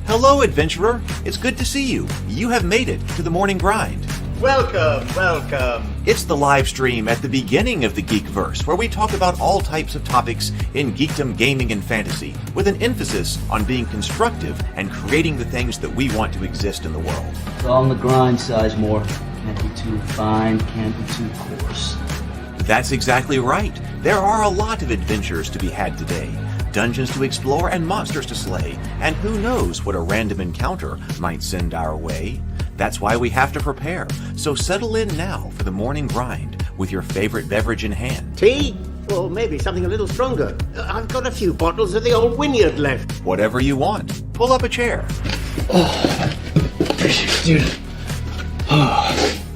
Hello, adventurer. It's good to see you. You have made it to the morning grind. Welcome, welcome. It's the live stream at the beginning of the Geekverse, where we talk about all types of topics in geekdom, gaming, and fantasy, with an emphasis on being constructive and creating the things that we want to exist in the world. It's all on the grind, Sizemore. Can't be too fine, can't be too coarse. That's exactly right. There are a lot of adventures to be had today. Dungeons to explore and monsters to slay, and who knows what a random encounter might send our way. That's why we have to prepare, so settle in now for the morning grind with your favorite beverage in hand. Tea? Or maybe something a little stronger. I've got a few bottles of the old Wynyard left. Whatever you want. Pull up a chair. Dude.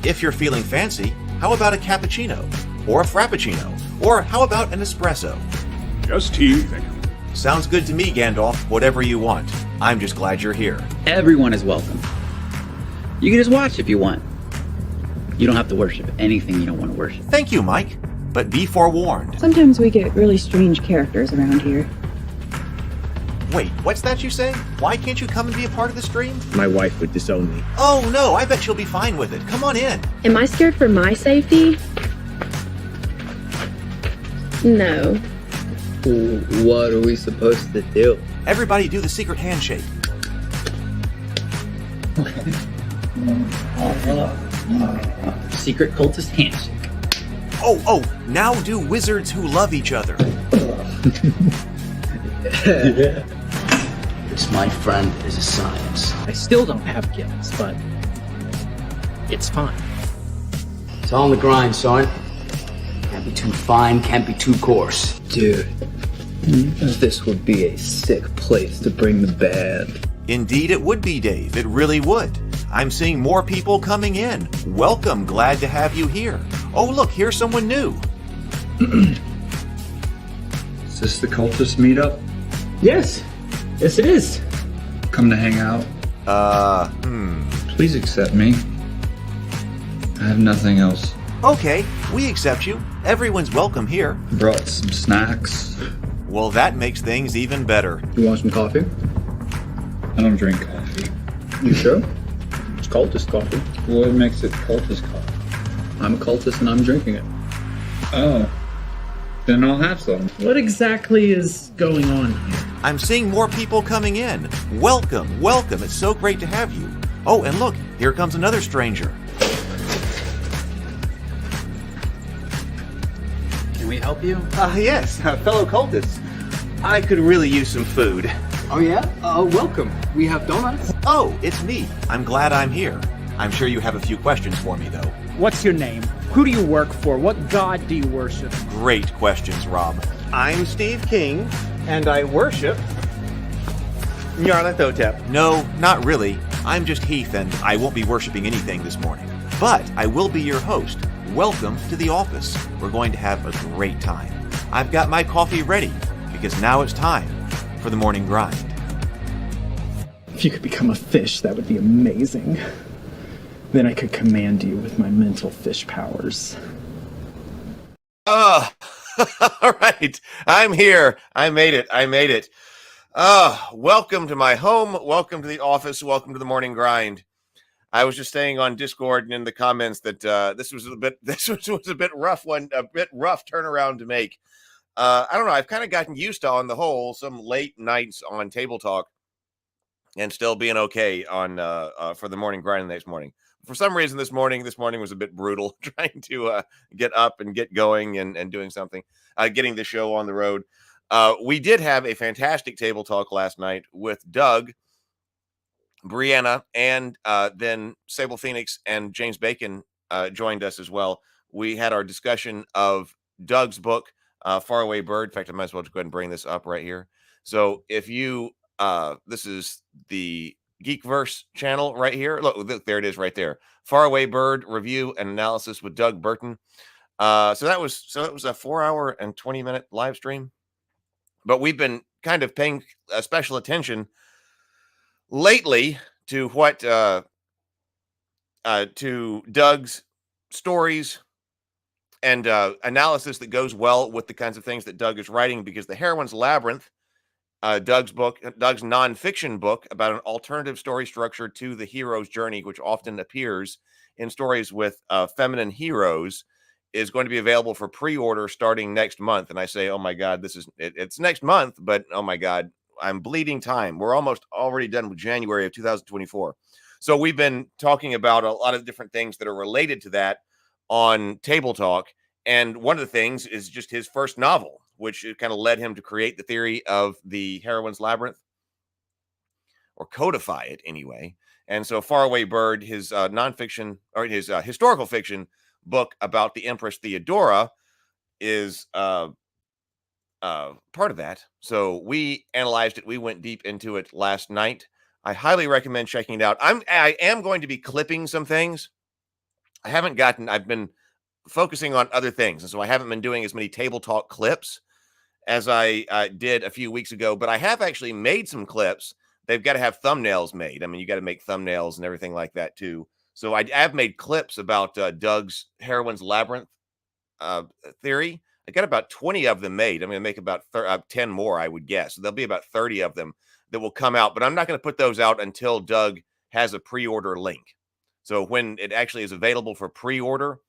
If you're feeling fancy, how about a cappuccino? Or a frappuccino? Or how about an espresso? Just tea, thank you. Sounds good to me, Gandalf. Whatever you want. I'm just glad you're here. Everyone is welcome. You can just watch if you want. You don't have to worship anything you don't want to worship. Thank you, Mike. But be forewarned. Sometimes we get really strange characters around here. Wait, what's that you say? Why can't you come and be a part of the stream? My wife would disown me. Oh no, I bet she'll be fine with it. Come on in. Am I scared for my safety? No. What are we supposed to do? Everybody do the secret handshake. Secret cultist handshake. Oh, now do wizards who love each other. This, my friend, is a science. I still don't have gifts, but it's fine. It's all on the grind, son. Can't be too fine, can't be too coarse. Dude, this would be a sick place to bring the band. Indeed it would be, Dave. It really would. I'm seeing more people coming in. Welcome. Glad to have you here. Oh, look, here's someone new. Is this the cultist meetup? Yes it is. Come to hang out? Please accept me. I have nothing else. Okay, we accept you. Everyone's welcome here. Brought some snacks. Well, that makes things even better. You want some coffee? I don't drink coffee. You sure? It's cultist coffee. What makes it cultist coffee? I'm a cultist and I'm drinking it. Oh. Then I'll have some. What exactly is going on here? I'm seeing more people coming in. Welcome. It's so great to have you. Oh, and look, here comes another stranger. Can we help you? Yes, fellow cultists. I could really use some food. Oh yeah? Welcome. We have donuts. Oh, it's me. I'm glad I'm here. I'm sure you have a few questions for me, though. What's your name? Who do you work for? What god do you worship? Great questions, Rob. I'm Steve King, and I worship Nyarlathotep. No, not really. I'm just Heath, and I won't be worshiping anything this morning. But I will be your host. Welcome to the office. We're going to have a great time. I've got my coffee ready, because now it's time for the morning grind. If you could become a fish, that would be amazing. Then I could command you with my mental fish powers. All right. I'm here. I made it. Welcome to my home. Welcome to the office. Welcome to the morning grind. I was just saying on Discord and in the comments that this was a bit rough turnaround to make. I don't know. I've kind of gotten used to, on the whole, some late nights on Tabletop and still being okay on for the morning grind the next morning. For some reason, this morning was a bit brutal, trying to get up and get going and doing something, getting the show on the road. We did have a fantastic table talk last night with Doug, Brianna, and then Sable Phoenix and James Bacon joined us as well. We had our discussion of Doug's book, Faraway Bird. In fact, I might as well just go ahead and bring this up right here. So if you, this is the Geekverse channel right here. Look, there it is right there. Faraway Bird review and analysis with Doug Burton. So that was a 4-hour and 20-minute live stream. But we've been kind of paying special attention lately to what to Doug's stories and analysis that goes well with the kinds of things that Doug is writing, because the Heroine's Labyrinth Doug's nonfiction book about an alternative story structure to the hero's journey, which often appears in stories with feminine heroes, is going to be available for pre-order starting next month. And I say, oh my God, it's next month, but oh my God, I'm bleeding time. We're almost already done with January of 2024. So we've been talking about a lot of different things that are related to that on Table Talk. And one of the things is just his first novel, which kind of led him to create the theory of the heroine's labyrinth, or codify it anyway. And so Faraway Bird, his nonfiction, or his historical fiction book about the Empress Theodora, is part of that. So we analyzed it. We went deep into it last night. I highly recommend checking it out. I am going to be clipping some things. I've been focusing on other things, and so I haven't been doing as many Table Talk clips as I did a few weeks ago, but I have actually made some clips. They've got to have thumbnails made. I mean, you got to make thumbnails and everything like that too. So I have made clips about Doug's Heroine's Labyrinth theory. I got about 20 of them made. I'm going to make about 10 more, I would guess. So there'll be about 30 of them that will come out, but I'm not going to put those out until Doug has a pre-order link. So when it actually is available for pre-order,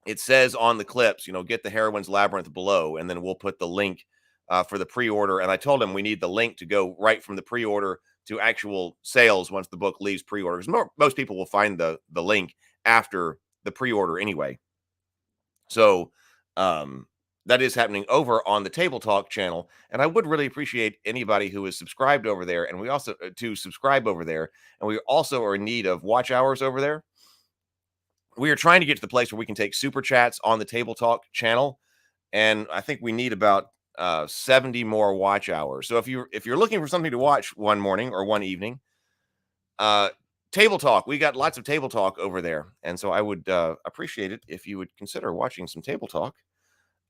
it says on the clips, get the Heroine's Labyrinth below, and then we'll put the link for the pre-order. And I told him we need the link to go right from the pre-order to actual sales once the book leaves pre-order. Because most people will find the link after the pre-order anyway. So that is happening over on the Table Talk channel. And I would really appreciate anybody who is subscribed over there, and we also to subscribe over there. And we also are in need of watch hours over there. We are trying to get to the place where we can take super chats on the Table Talk channel, and I think we need about 70 more watch hours. So if you're looking for something to watch one morning or one evening, Table Talk, we got lots of Table Talk over there, and so I would appreciate it if you would consider watching some Table Talk.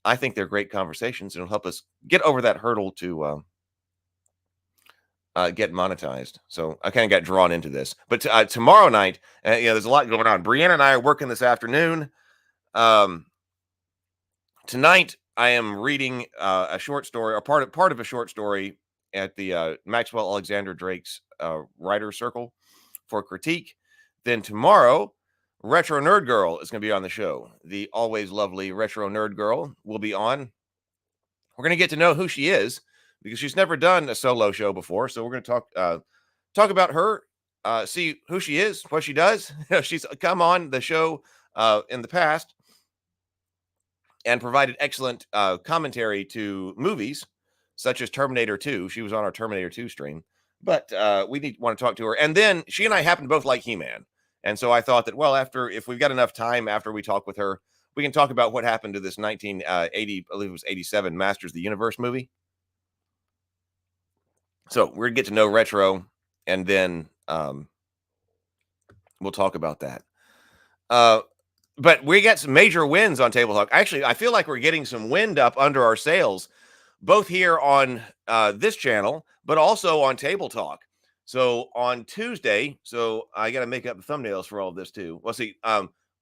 I think they're great conversations, and it'll help us get over that hurdle to get monetized. So I kind of got drawn into this, but tomorrow night, there's a lot going on. Brianna and I are working this afternoon. Tonight I am reading a short story, or part of a short story at the Maxwell Alexander Drake's Writer Circle for critique. Then tomorrow, Retro Nerd Girl is going to be on the show. The always lovely Retro Nerd Girl will be on. We're going to get to know who she is, because she's never done a solo show before. So we're going to talk about her, see who she is, what she does. She's come on the show in the past and provided excellent commentary to movies such as Terminator 2. She was on our Terminator 2 stream, but we want to talk to her. And then she and I happen to both like He-Man. And so I thought that, well, if we've got enough time after we talk with her, we can talk about what happened to this 1980, I believe it was 87 Masters of the Universe movie. So we're going to get to know Retro, and then we'll talk about that. But we got some major wins on Table Talk. Actually, I feel like we're getting some wind up under our sails, both here on this channel, but also on Table Talk. So on Tuesday, so I got to make up the thumbnails for all of this too. Well, see,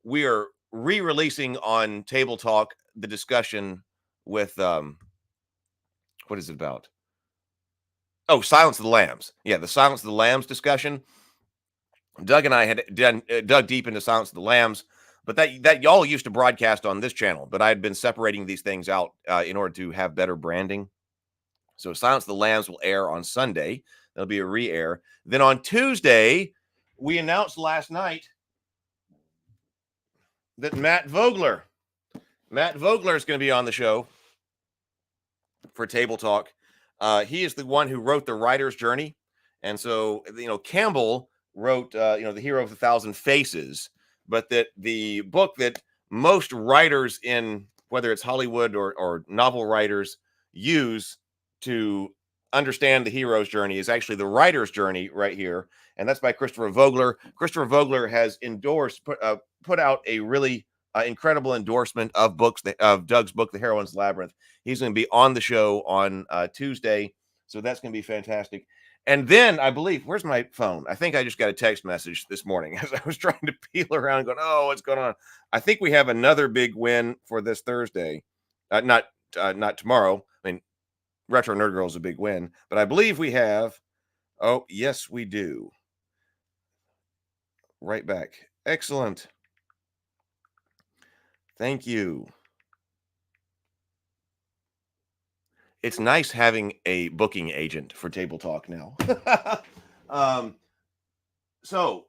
we are re-releasing on Table Talk the discussion with, what is it about? Oh, Silence of the Lambs. Yeah, the Silence of the Lambs discussion. Doug and I had dug deep into Silence of the Lambs, but that y'all used to broadcast on this channel, but I had been separating these things out in order to have better branding. So Silence of the Lambs will air on Sunday. There'll be a re-air. Then on Tuesday, we announced last night that Matt Vogler is going to be on the show for Table Talk. He is the one who wrote The Writer's Journey. And so, Campbell wrote, The Hero of a Thousand Faces, but that the book that most writers in, whether it's Hollywood or novel writers, use to understand the hero's journey is actually The Writer's Journey right here. And that's by Christopher Vogler. Christopher Vogler has put out a really incredible endorsement of Doug's book, The Heroine's Labyrinth. He's going to be on the show on Tuesday. So that's going to be fantastic. And then I believe, where's my phone? I think I just got a text message this morning as I was trying to peel around going, oh, what's going on? I think we have another big win for this Thursday. Not tomorrow. I mean, Retro Nerd Girl is a big win, but I believe we have. Oh, yes, we do. Right back. Excellent. Thank you. It's nice having a booking agent for Table Talk now. So,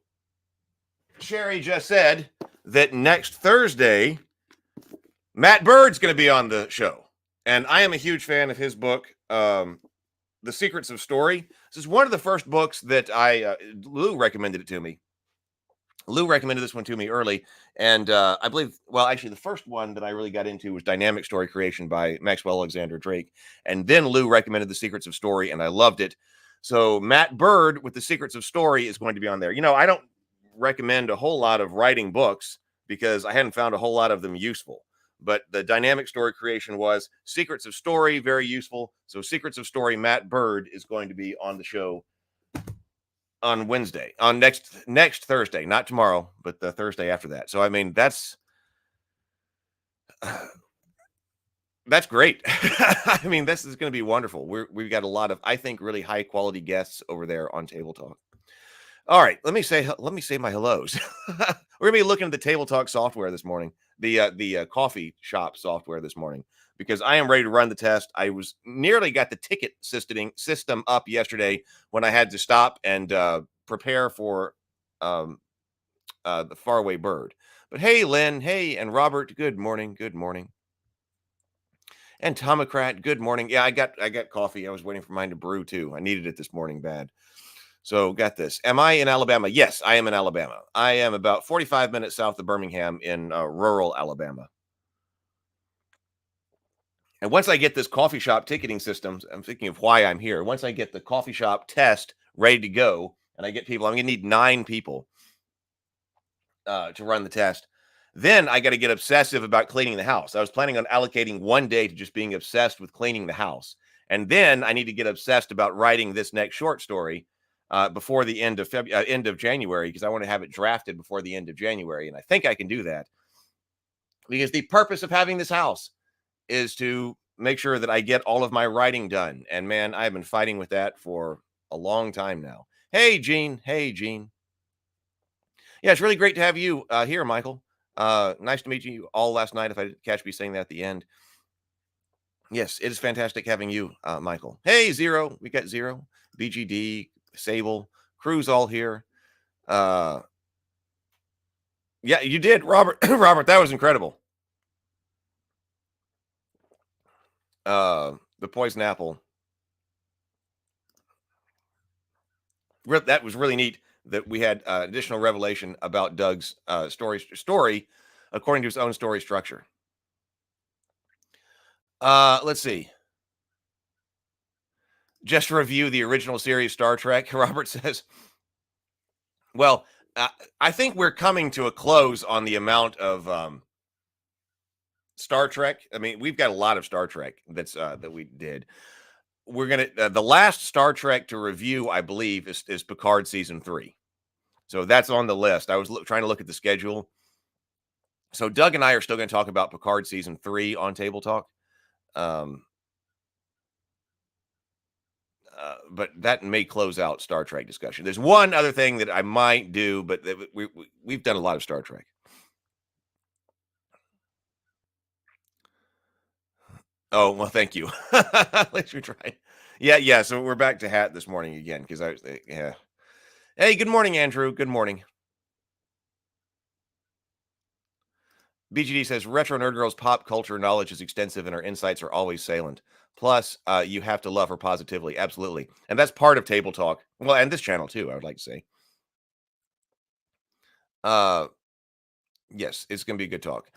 Sherry just said that next Thursday, Matt Bird's going to be on the show. And I am a huge fan of his book, The Secrets of Story. This is one of the first books that Lou recommended it to me. Lou recommended this one to me early. And I believe, well, actually, the first one that I really got into was Dynamic Story Creation by Maxwell Alexander Drake. And then Lou recommended The Secrets of Story, and I loved it. So Matt Bird with The Secrets of Story is going to be on there. You know, I don't recommend a whole lot of writing books because I hadn't found a whole lot of them useful. But the Dynamic Story Creation was Secrets of Story, very useful. So Secrets of Story, Matt Bird is going to be on the show on Wednesday, on next Thursday, not tomorrow, but the Thursday after that. So I mean, that's great. I mean, this is going to be wonderful. We've got a lot of, I think, really high quality guests over there on Table Talk. All right, let me say my hellos. We're gonna be looking at the Table Talk software this morning, the coffee shop software this morning, because I am ready to run the test. I was nearly got the ticket system up yesterday when I had to stop and prepare for the Faraway Bird. But hey, Lynn, hey, and Robert, good morning, good morning. And Tomocrat, good morning. Yeah, I got coffee. I was waiting for mine to brew too. I needed it this morning bad. So got this. Am I in Alabama? Yes, I am in Alabama. I am about 45 minutes south of Birmingham in rural Alabama. And once I get this coffee shop ticketing system, I'm thinking of why I'm here. Once I get the coffee shop test ready to go, and I get people, I'm going to need 9 people to run the test. Then I got to get obsessive about cleaning the house. I was planning on allocating one day to just being obsessed with cleaning the house. And then I need to get obsessed about writing this next short story before the end of January, because I want to have it drafted before the end of January. And I think I can do that because the purpose of having this house is to make sure that I get all of my writing done. And man, I've been fighting with that for a long time now. Hey, Gene. Hey, Gene. Yeah, it's really great to have you here, Michael. Nice to meet you all last night, if I didn't catch me saying that at the end. Yes, it is fantastic having you, Michael. Hey, Zero. We got Zero, BGD, Sable, Crew's all here. Yeah, you did, Robert. Robert, that was incredible. The poison apple. That was really neat that we had additional revelation about Doug's story according to his own story structure. Let's see. Just to review the original series Star Trek, Robert says, well, I think we're coming to a close on the amount of Star Trek. I mean, we've got a lot of Star Trek that we did. We're gonna the last Star Trek to review, I believe, is Picard season 3. So that's on the list. I was trying to look at the schedule. So Doug and I are still going to talk about Picard season 3 on Table Talk. But that may close out Star Trek discussion. There's one other thing that I might do, but we've done a lot of Star Trek. Oh, well, thank you. At least we tried. Yeah. So we're back to hat this morning again because yeah. Hey, good morning, Andrew. Good morning. BGD says Retro Nerd Girl's pop culture knowledge is extensive and her insights are always salient. Plus, you have to love her positively. Absolutely. And that's part of Table Talk. Well, and this channel too, I would like to say. Yes, it's going to be a good talk.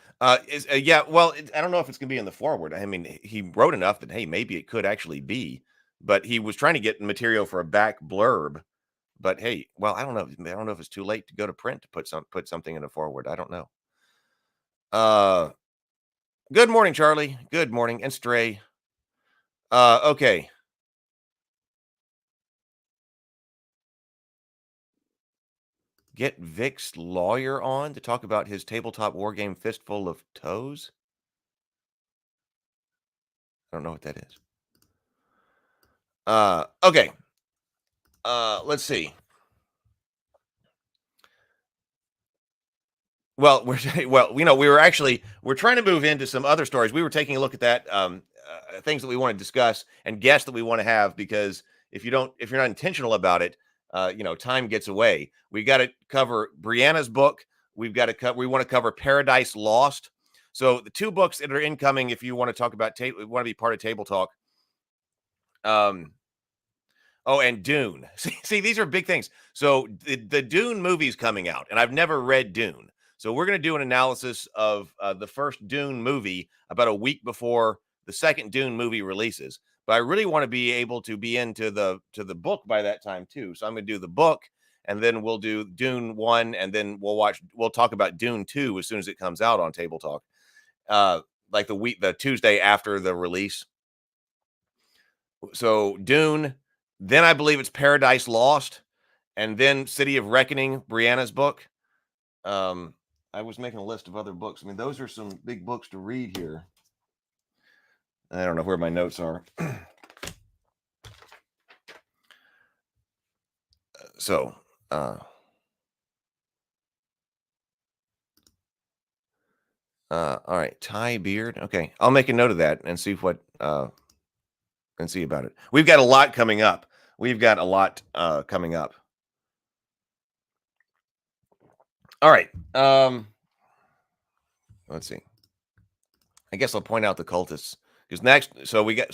Yeah, well, I don't know if it's going to be in the forward. I mean, he wrote enough that, hey, maybe it could actually be. But he was trying to get material for a back blurb. But hey, well, I don't know. I don't know if it's too late to go to print to put something in a forward. I don't know. Good morning, Charlie. Good morning, and Stray. Okay. Get Vic's lawyer on to talk about his tabletop wargame Fistful of Toes. I don't know what that is. Okay. Let's see. Well, we're trying to move into some other stories. We were taking a look at that, things that we want to discuss and guests that we want to have, because if you're not intentional about it, time gets away. We got to cover Brianna's book. We want to cover Paradise Lost. So the two books that are incoming, if you want to talk about, want to be part of Table Talk. Oh, and Dune. See, these are big things. So the Dune movie's coming out, and I've never read Dune. So we're going to do an analysis of the first Dune movie about a week before the second Dune movie releases. But I really want to be able to be into the book by that time too. So I'm going to do the book, and then we'll do Dune 1, and then we'll talk about Dune 2 as soon as it comes out on Table Talk. Like the Tuesday after the release. So Dune, then I believe it's Paradise Lost, and then City of Reckoning, Brianna's book. I was making a list of other books. I mean, those are some big books to read here. I don't know where my notes are. All right, Thai beard. Okay, I'll make a note of that and see what and see about it. We've got a lot coming up. All right. Let's see. I guess I'll point out the cultists, because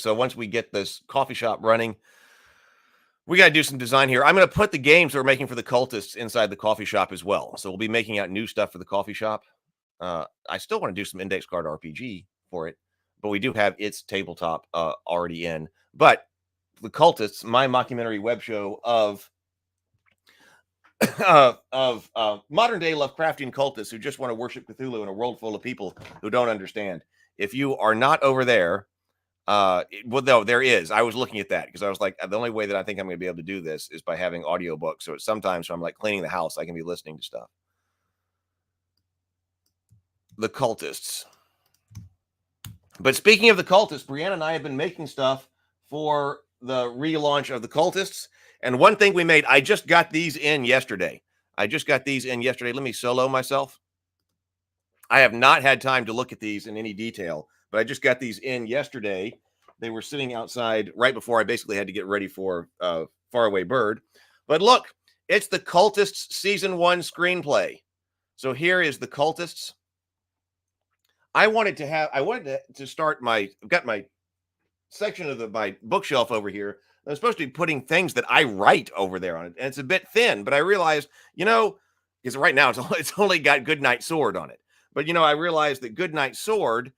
once we get this coffee shop running, we got to do some design here. I'm going to put the games that we're making for the cultists inside the coffee shop as well. So we'll be making out new stuff for the coffee shop. I still want to do some index card RPG for it, but we do have its tabletop already in. But the cultists, my mockumentary web show of modern day Lovecraftian cultists who just want to worship Cthulhu in a world full of people who don't understand. If you are not over there, no, there is. I was looking at that because I was like, the only way that I think I'm going to be able to do this is by having audiobooks. So sometimes when I'm like cleaning the house, I can be listening to stuff. The cultists. But speaking of the cultists, Brianna and I have been making stuff for the relaunch of the cultists. And one thing we made, I just got these in yesterday. Let me solo myself. I have not had time to look at these in any detail, but I just got these in yesterday. They were sitting outside right before I basically had to get ready for Faraway Bird. But look, it's the Cultists Season 1 screenplay. So here is the Cultists. I wanted to start I've got my section of my bookshelf over here. I'm supposed to be putting things that I write over there on it. And it's a bit thin, but I realized, because right now it's only got Goodnight Sword on it. But, I realized that Goodnight Sword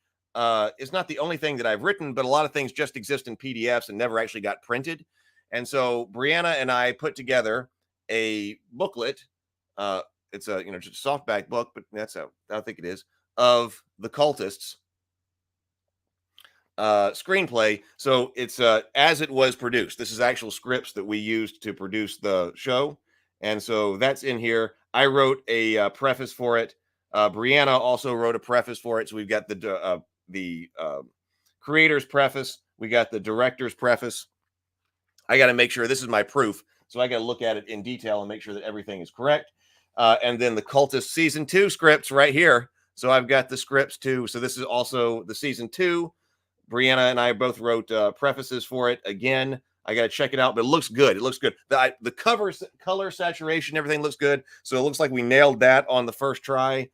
is not the only thing that I've written, but a lot of things just exist in PDFs and never actually got printed. And so Brianna and I put together a booklet. It's a, just a softback book, but that's how I think it is, of the Cultists screenplay. So it's as it was produced. This is actual scripts that we used to produce the show. And so that's in here. I wrote a preface for it. Brianna also wrote a preface for it. So we've got the creator's preface. We got the director's preface. I got to make sure this is my proof. So I got to look at it in detail and make sure that everything is correct. And then the Cultist Season 2 scripts right here. So I've got the scripts too. So this is also the Season 2. Brianna and I both wrote prefaces for it. Again, I got to check it out, but it looks good. The cover, color saturation, everything looks good. So it looks like we nailed that on the first try.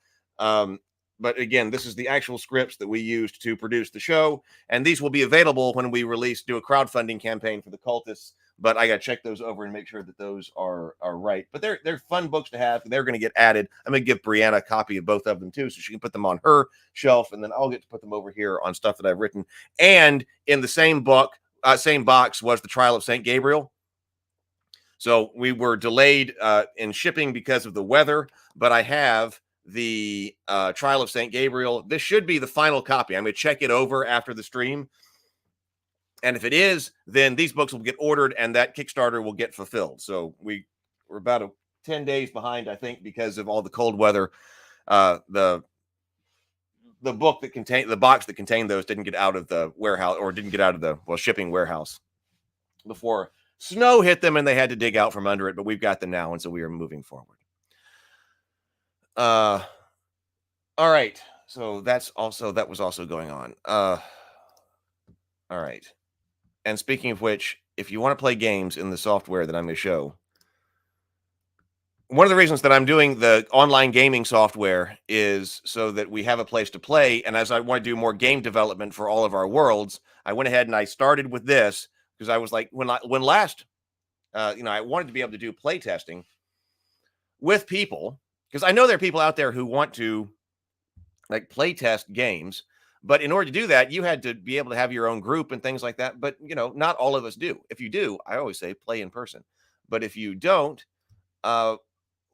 But again, this is the actual scripts that we used to produce the show. And these will be available when we do a crowdfunding campaign for the Cultists. But I got to check those over and make sure that those are right. But they're fun books to have. They're going to get added. I'm going to give Brianna a copy of both of them too, so she can put them on her shelf, and then I'll get to put them over here on stuff that I've written. And in the same box was the Trial of St. Gabriel. So we were delayed in shipping because of the weather, but I have the Trial of St. Gabriel. This should be the final copy. I'm going to check it over after the stream. And if it is, then these books will get ordered and that Kickstarter will get fulfilled. So we're about 10 days behind, I think, because of all the cold weather. The box that contained those didn't get out of the warehouse, or didn't get out of the shipping warehouse. before snow hit them and they had to dig out from under it, but we've got them now, and so we are moving forward. All right. So that was also going on. All right. And speaking of which, if you want to play games in the software that I'm going to show, one of the reasons that I'm doing the online gaming software is so that we have a place to play. And as I want to do more game development for all of our worlds, I went ahead and I started with this because I was like, when last, I wanted to be able to do play testing with people, because I know there are people out there who want to like play test games. But in order to do that, you had to be able to have your own group and things like that. But, not all of us do. If you do, I always say play in person. But if you don't,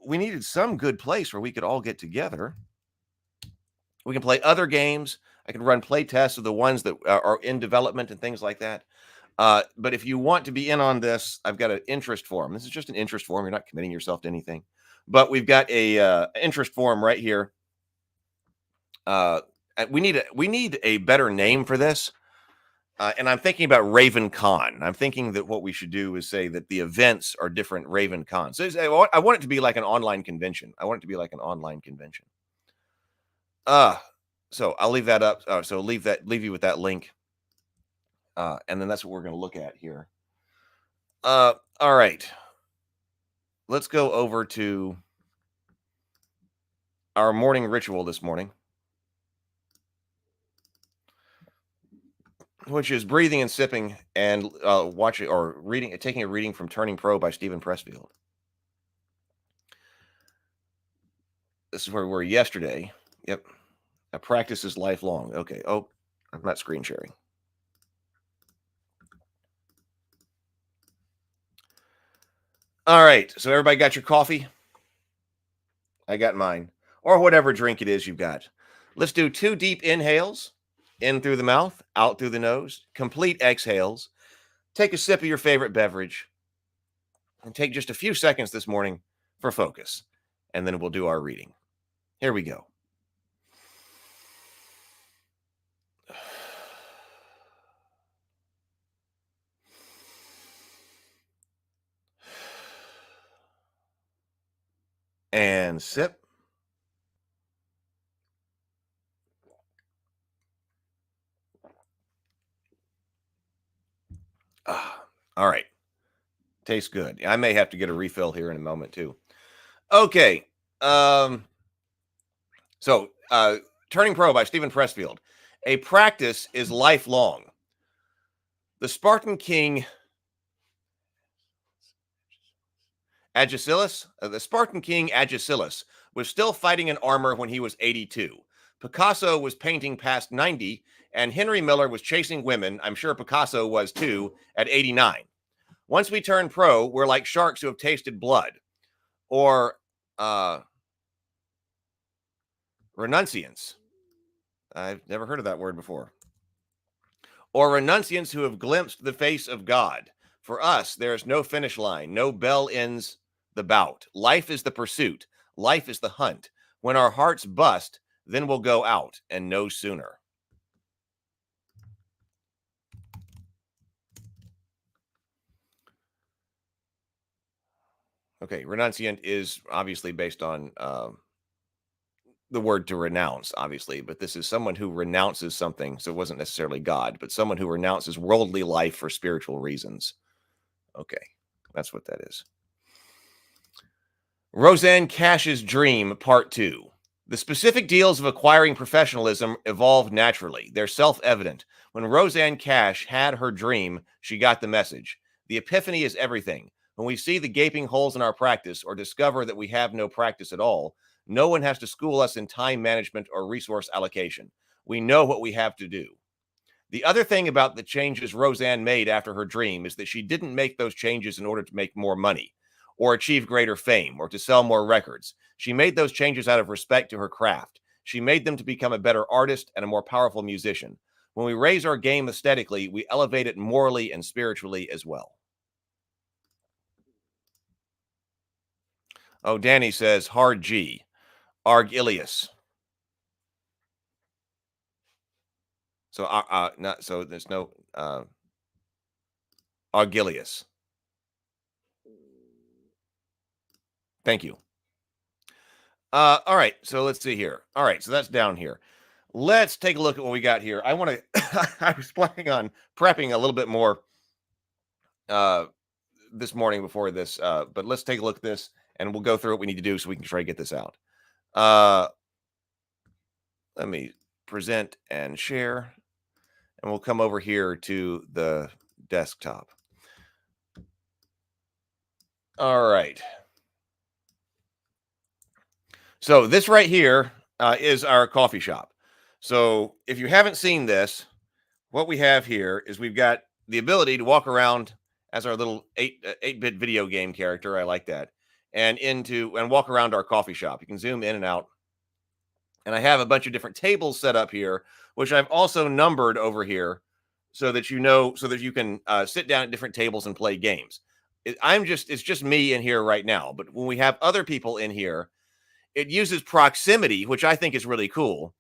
we needed some good place where we could all get together. We can play other games. I can run play tests of the ones that are in development and things like that. But if you want to be in on this, I've got an interest form. This is just an interest form. You're not committing yourself to anything. But we've got a interest form right here. We need a better name for this. And I'm thinking about Raven Con. I'm thinking that what we should do is say that the events are different Raven Con. So I want it to be like an online convention. So I'll leave that up. So leave you with that link. And then that's what we're going to look at here. All right. Let's go over to our morning ritual this morning, which is breathing and sipping and watching or reading, taking a reading from Turning Pro by Stephen Pressfield. This is where we were yesterday. Yep. A practice is lifelong. Okay. Oh, I'm not screen sharing. All right. So everybody got your coffee? I got mine. Or whatever drink it is you've got. Let's do 2 deep inhales. In through the mouth, out through the nose. Complete exhales. Take a sip of your favorite beverage. And take just a few seconds this morning for focus. And then we'll do our reading. Here we go. And sip. All right. Tastes good. I may have to get a refill here in a moment too. Okay. So Turning Pro by Stephen Pressfield. A practice is lifelong. The Spartan king Agesilaus was still fighting in armor when he was 82. Picasso was painting past 90, and Henry Miller was chasing women, I'm sure Picasso was too, at 89. Once we turn pro, we're like sharks who have tasted blood. Or renunciants. I've never heard of that word before. Or renunciants who have glimpsed the face of God. For us, there is no finish line. No bell ends the bout. Life is the pursuit. Life is the hunt. When our hearts bust, then we'll go out, and no sooner. Okay, renunciant is obviously based on the word to renounce, obviously, but this is someone who renounces something. So it wasn't necessarily God, but someone who renounces worldly life for spiritual reasons. Okay, that's what that is. Roseanne Cash's Dream, Part 2. The specific deals of acquiring professionalism evolved naturally. They're self-evident. When Roseanne Cash had her dream, she got the message. The epiphany is everything. When we see the gaping holes in our practice or discover that we have no practice at all, no one has to school us in time management or resource allocation. We know what we have to do. The other thing about the changes Roseanne made after her dream is that she didn't make those changes in order to make more money or achieve greater fame or to sell more records. She made those changes out of respect to her craft. She made them to become a better artist and a more powerful musician. When we raise our game aesthetically, we elevate it morally and spiritually as well. Oh, Danny says, hard G. Arg Ilias. So, so there's no, Augilius. Thank you. All right, so let's see here. All right, so that's down here. Let's take a look at what we got here. I want to. I was planning on prepping a little bit more this morning before this, but let's take a look at this and we'll go through what we need to do so we can try to get this out. Let me present and share, and we'll come over here to the desktop. All right. So this right here is our coffee shop. So if you haven't seen this, what we have here is we've got the ability to walk around as our little 8-bit video game character. I like that. And walk around our coffee shop. You can zoom in and out. And I have a bunch of different tables set up here, which I've also numbered over here so that you can sit down at different tables and play games. It's just me in here right now. But when we have other people in here, it uses proximity, which I think is really cool,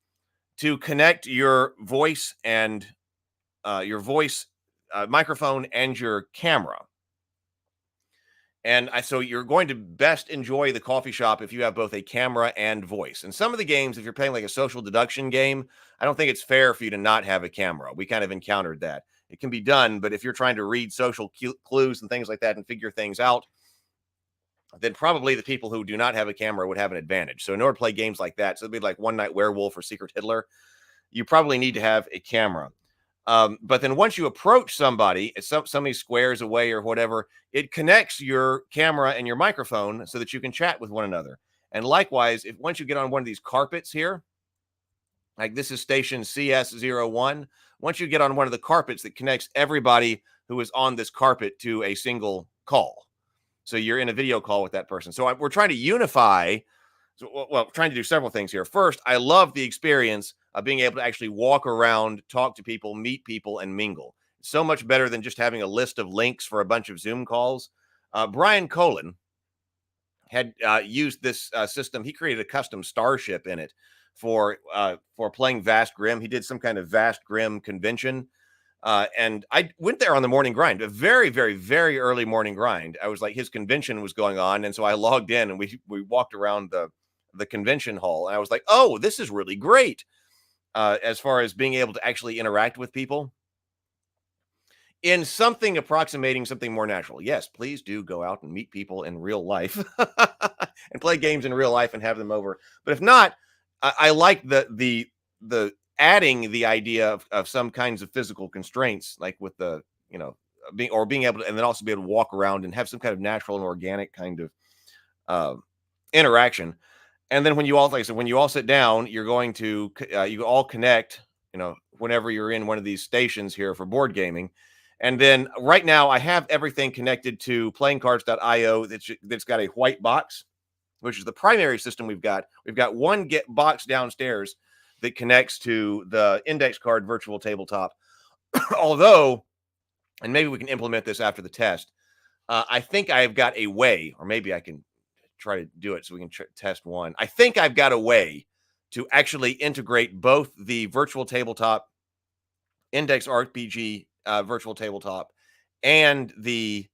to connect your voice and microphone and your camera. And so you're going to best enjoy the coffee shop if you have both a camera and voice. And some of the games, if you're playing like a social deduction game, I don't think it's fair for you to not have a camera. We kind of encountered that. It can be done, but if you're trying to read social clues and things like that and figure things out, then probably the people who do not have a camera would have an advantage. So in order to play games like that, so it'd be like One Night Werewolf or Secret Hitler, you probably need to have a camera. But then once you approach somebody, it's somebody squares away or whatever, it connects your camera and your microphone so that you can chat with one another. And likewise, once you get on one of these carpets here, like this is station CS01, once you get on one of the carpets that connects everybody who is on this carpet to a single call. So you're in a video call with that person. So we're trying to unify. Well, trying to do several things here. First, I love the experience of being able to actually walk around, talk to people, meet people, and mingle. So much better than just having a list of links for a bunch of Zoom calls. Brian Colin had used this system. He created a custom starship in it for playing Vast Grim. He did some kind of Vast Grim convention. And I went there on the morning grind, a very, very, very early morning grind. I was like, his convention was going on. And so I logged in and we walked around the convention hall. And I was like, oh, this is really great. As far as being able to actually interact with people in something approximating something more natural. Yes, please do go out and meet people in real life and play games in real life and have them over. But if not, I like the adding the idea of some kinds of physical constraints, like with the, being able to, and then also be able to walk around and have some kind of natural and organic kind of interaction. And then when you all sit down, you're going to, you all connect, whenever you're in one of these stations here for board gaming. And then right now I have everything connected to playingcards.io that's got a white box, which is the primary system we've got. We've got one box downstairs that connects to the index card virtual tabletop. Although, and maybe we can implement this after the test, I think I've got a way, or maybe I can try to do it so we can test one. I think I've got a way to actually integrate both the virtual tabletop index RPG virtual tabletop and the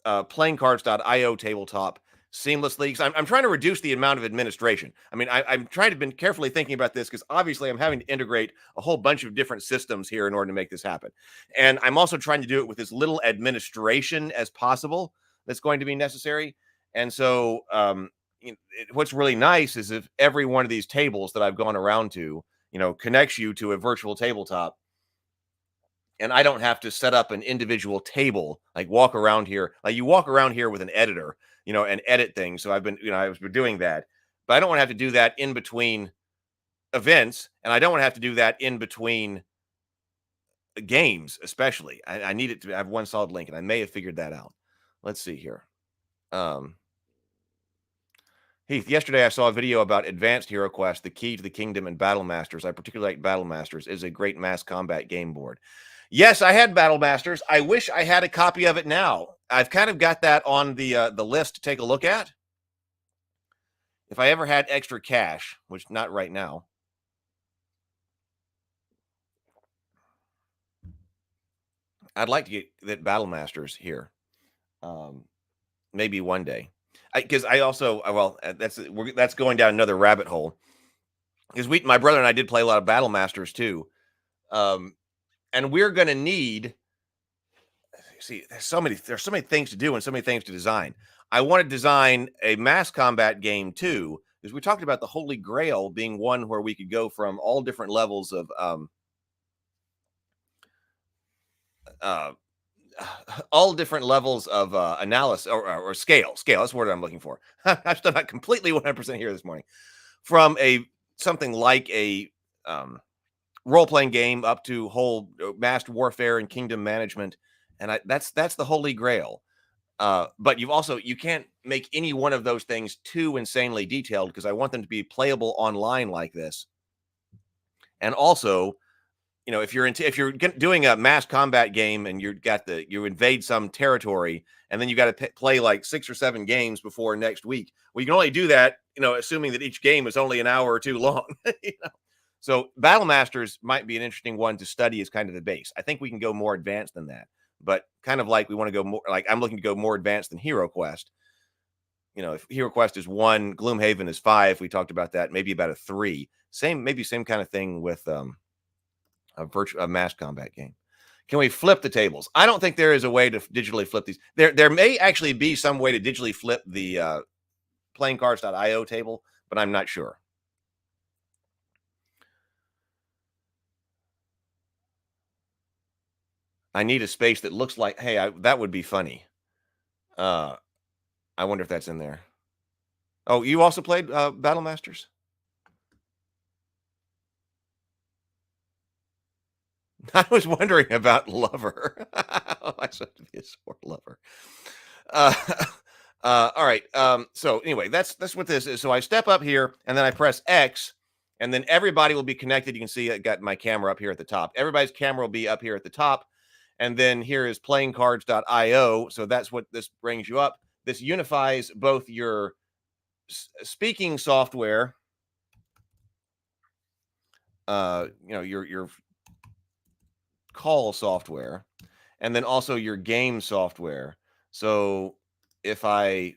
playingcards.io tabletop seamlessly, because I'm trying to reduce the amount of administration. I mean, I'm trying to been carefully thinking about this because obviously I'm having to integrate a whole bunch of different systems here in order to make this happen. And I'm also trying to do it with as little administration as possible that's going to be necessary. And so what's really nice is if every one of these tables that I've gone around to, connects you to a virtual tabletop. And I don't have to set up an individual table, like walk around here. Like you walk around here with an editor, and edit things. So I've been doing that, but I don't want to have to do that in between events. And I don't want to have to do that in between games, especially. I need it to have one solid link, and I may have figured that out. Let's see here. Heath, yesterday I saw a video about Advanced Hero Quest, the Key to the Kingdom, and Battle Masters. I particularly like Battle Masters. It is a great mass combat game board. Yes, I had Battle Masters. I wish I had a copy of it now. I've kind of got that on the list to take a look at. If I ever had extra cash, which not right now. I'd like to get that Battle Masters here. Maybe one day. Because I also that's going down another rabbit hole. Because my brother and I did play a lot of Battle Masters too. And we're going to need, see, there's so many things to do and so many things to design. I want to design a mass combat game too, because we talked about the Holy Grail being one where we could go from all different levels of all different levels of analysis or scale. That's the word I'm looking for. I'm still not completely 100% here this morning. From something like a role-playing game up to whole massed warfare and kingdom management, and that's the Holy Grail. But you can't make any one of those things too insanely detailed, because I want them to be playable online like this. And also, if you're doing a mass combat game and you invade some territory and then you got to play like 6 or 7 games before next week. Well, you can only do that, assuming that each game is only an hour or two long. So Battle Masters might be an interesting one to study as kind of the base. I think we can go more advanced than that, but kind of like we want to go more, like I'm looking to go more advanced than Hero Quest. If Hero Quest is 1, Gloomhaven is 5, we talked about that, maybe about a 3. Same kind of thing with a mass combat game. Can we flip the tables? I don't think there is a way to digitally flip these. There may actually be some way to digitally flip the playingcards.io table, but I'm not sure. I need a space that looks like, hey, that would be funny. I wonder if that's in there. Oh, you also played Battle Masters? I was wondering about Lover. I should be a sport lover. All right. So anyway, that's what this is. So I step up here and then I press X, and then everybody will be connected. You can see I got my camera up here at the top. Everybody's camera will be up here at the top. And then here is playingcards.io. So that's what this brings you up. This unifies both your speaking software, your call software, and then also your game software. So if I'm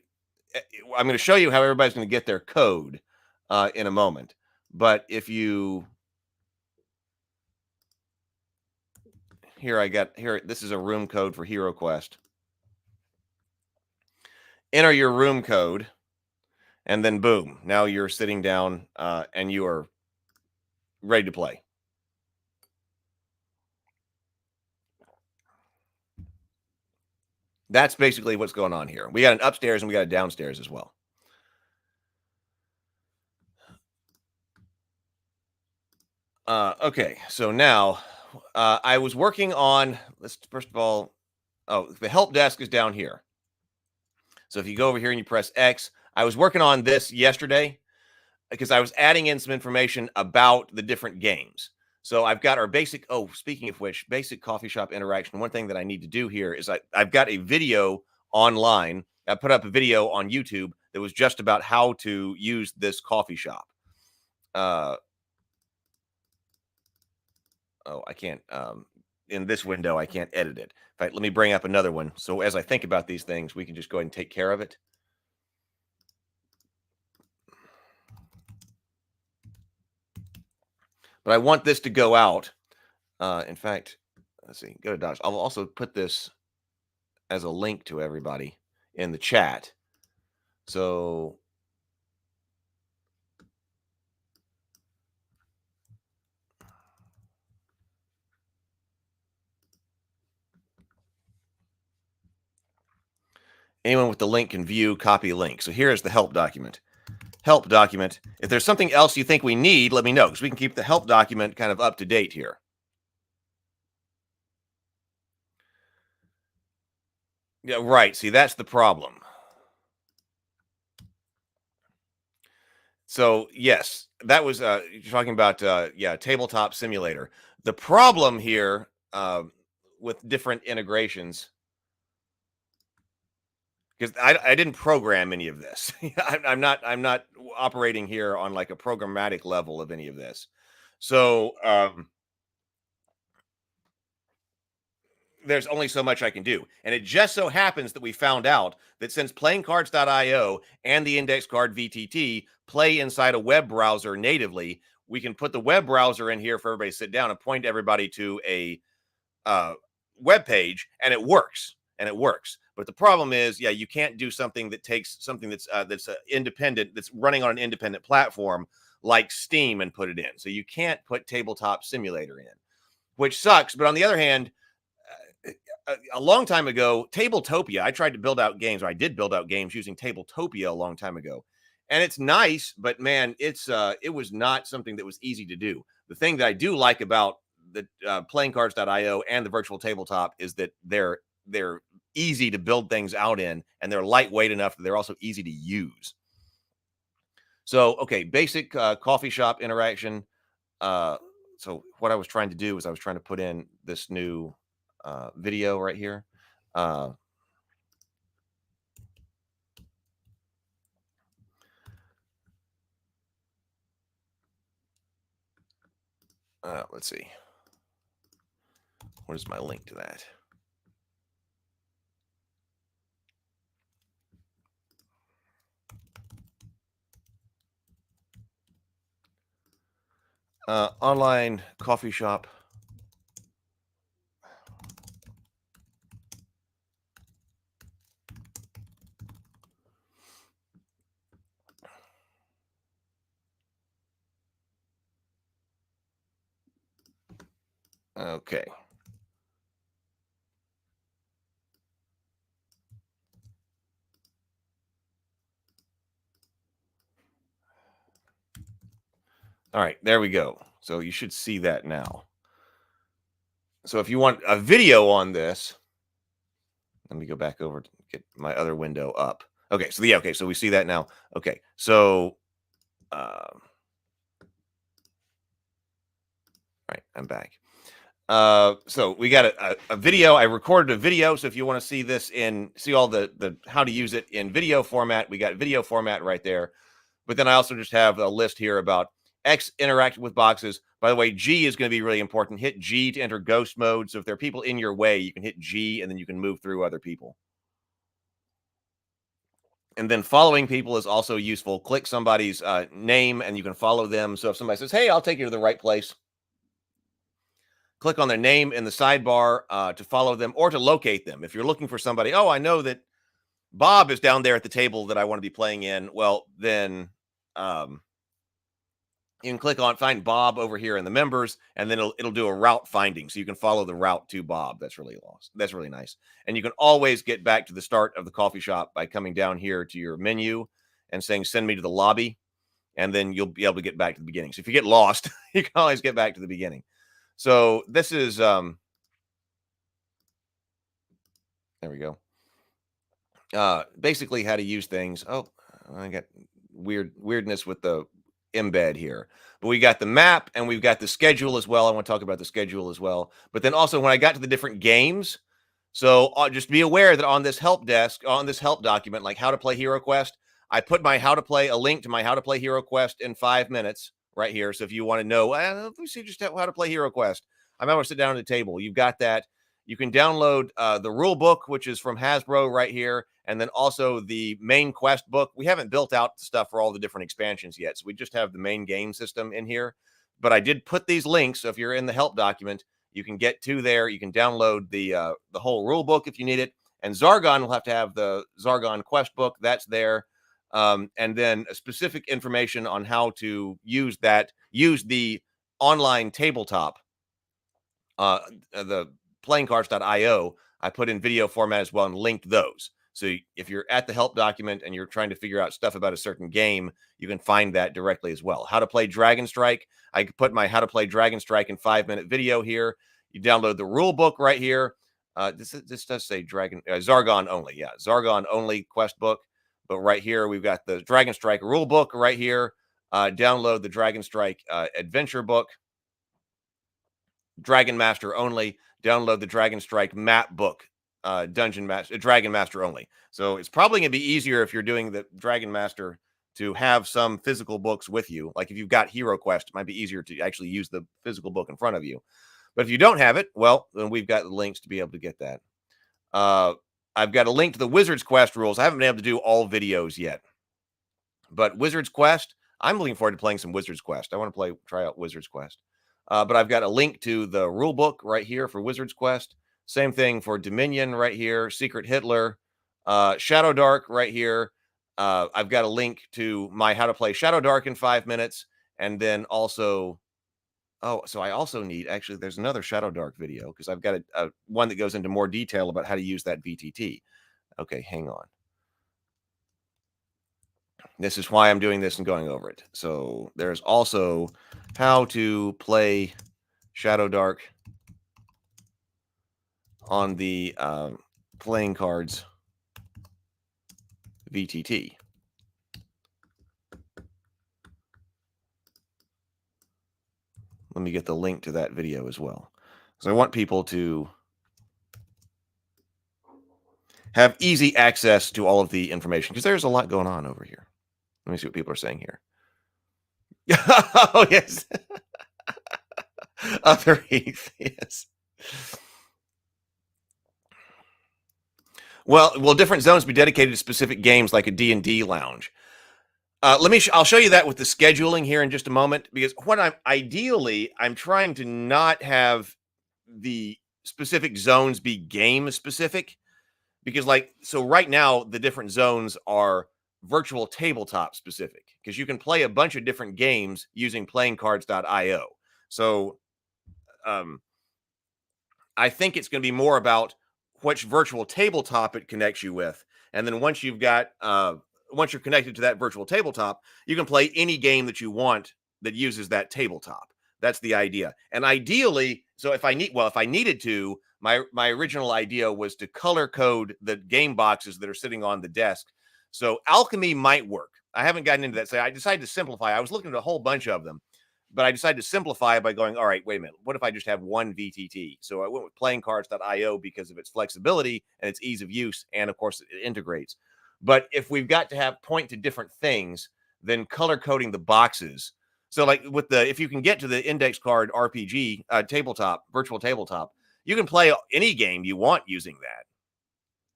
going to show you how everybody's going to get their code in a moment. But if you this is a room code for Hero Quest. Enter your room code, and then boom, now you're sitting down and you are ready to play. That's basically what's going on here. We got an upstairs and we got a downstairs as well. Okay, so now I was working on, first of all, the help desk is down here. So if you go over here and you press X, I was working on this yesterday because I was adding in some information about the different games. So I've got our basic, speaking of which, basic coffee shop interaction. One thing that I need to do here is I've got a video online. I put up a video on YouTube that was just about how to use this coffee shop. I can't, in this window, I can't edit it. In fact, let me bring up another one. So as I think about these things, we can just go ahead and take care of it. But I want this to go out. In fact, let's see, go to Docs. I'll also put this as a link to everybody in the chat. So anyone with the link can view, copy link. So here is the help document. Help document. If there's something else you think we need, let me know, because we can keep the help document kind of up to date here. Yeah, right. See, that's the problem. So yes, that was you're talking about tabletop simulator. The problem here with different integrations, because I didn't program any of this. I'm not operating here on like a programmatic level of any of this. So there's only so much I can do. And it just so happens that we found out that since playingcards.io and the index card VTT play inside a web browser natively, we can put the web browser in here for everybody to sit down and point everybody to a web page, and it works. But the problem is, you can't do something that takes something that's independent, that's running on an independent platform like Steam and put it in. So you can't put Tabletop Simulator in, which sucks. But on the other hand, a long time ago, Tabletopia, I tried to build out games, or I did build out games using Tabletopia a long time ago. And it's nice, but man, it was not something that was easy to do. The thing that I do like about the playingcards.io and the virtual tabletop is that they're easy to build things out in, and they're lightweight enough that they're also easy to use. So, okay, basic coffee shop interaction. So what I was trying to do is I was trying to put in this new video right here. Let's see. What is my link to that? Online coffee shop. Okay. All right, there we go. So you should see that now. So if you want a video on this, let me go back over to get my other window up. Okay, so okay, so we see that now. Okay, so all right, I'm back. So we got a video. I recorded a video. So if you want to see this see all the how to use it in video format, we got video format right there. But then I also just have a list here about X interacting with boxes. By the way, G is going to be really important. Hit G to enter ghost mode. So if there are people in your way, you can hit G and then you can move through other people. And then following people is also useful. Click somebody's name and you can follow them. So if somebody says, hey, I'll take you to the right place, click on their name in the sidebar to follow them or to locate them. If you're looking for somebody, oh, I know that Bob is down there at the table that I want to be playing in. Well, then you can click on find Bob over here in the members, and then it'll do a route finding. So you can follow the route to Bob. That's really nice. And you can always get back to the start of the coffee shop by coming down here to your menu and saying, send me to the lobby. And then you'll be able to get back to the beginning. So if you get lost, you can always get back to the beginning. So this is, there we go. Basically how to use things. Oh, I got weirdness with the embed here, but we got the map and we've got the schedule as well. I want to talk about the schedule as well. But then also when I got to the different games, so just be aware that on this help desk, on this help document, like how to play Hero Quest, I put a link to my how to play Hero Quest in 5 minutes right here. So if you want to know, let me see just how to play Hero Quest, I'm going to sit down at the table. You've got that. You can download the rule book, which is from Hasbro right here. And then also the main quest book. We haven't built out the stuff for all the different expansions yet. So we just have the main game system in here. But I did put these links. So if you're in the help document, you can get to there. You can download the whole rule book if you need it. And Zargon will have to have the Zargon quest book. That's there. And then specific information on how to use the online tabletop, the playingcards.io. I put in video format as well and linked those. So if you're at the help document and you're trying to figure out stuff about a certain game, you can find that directly as well. How to play Dragon Strike. I could put my how to play Dragon Strike in 5-minute video here. You download the rule book right here. This does say Zargon only. Yeah, Zargon only quest book. But right here, we've got the Dragon Strike rule book right here. Download the Dragon Strike adventure book. Dragon Master only. Download the Dragon Strike map book. Dragon Master only. So it's probably going to be easier if you're doing the Dragon Master to have some physical books with you. Like if you've got Hero Quest, it might be easier to actually use the physical book in front of you. But if you don't have it, well, then we've got the links to be able to get that. I've got a link to the Wizard's Quest rules. I haven't been able to do all videos yet. But Wizard's Quest, I'm looking forward to playing some Wizard's Quest. I want to try out Wizard's Quest. But I've got a link to the rule book right here for Wizard's Quest. Same thing for Dominion right here, Secret Hitler, Shadow Dark right here. I've got a link to my how to play Shadow Dark in 5 minutes. And then also, so I also need, actually, there's another Shadow Dark video because I've got a one that goes into more detail about how to use that VTT. Okay, hang on. This is why I'm doing this and going over it. So there's also how to play Shadow Dark on the playing cards VTT. Let me get the link to that video as well. So I want people to have easy access to all of the information because there's a lot going on over here. Let me see what people are saying here. Oh, yes. Other atheists. Well, different zones be dedicated to specific games like a D&D lounge. I'll show you that with the scheduling here in just a moment, because what I'm trying to not have the specific zones be game specific, because so right now the different zones are virtual tabletop specific, because you can play a bunch of different games using playingcards.io. So I think it's going to be more about which virtual tabletop it connects you with. And then once you're connected to that virtual tabletop, you can play any game that you want that uses that tabletop. That's the idea. And ideally, so if I needed to, my original idea was to color code the game boxes that are sitting on the desk. So alchemy might work. I haven't gotten into that. So I decided to simplify. I was looking at a whole bunch of them, but I decided to simplify by going, all right, wait a minute. What if I just have one VTT? So I went with playingcards.io because of its flexibility and its ease of use. And of course, it integrates. But if we've got to point to different things, then color coding the boxes. So if you can get to the index card RPG virtual tabletop, you can play any game you want using that.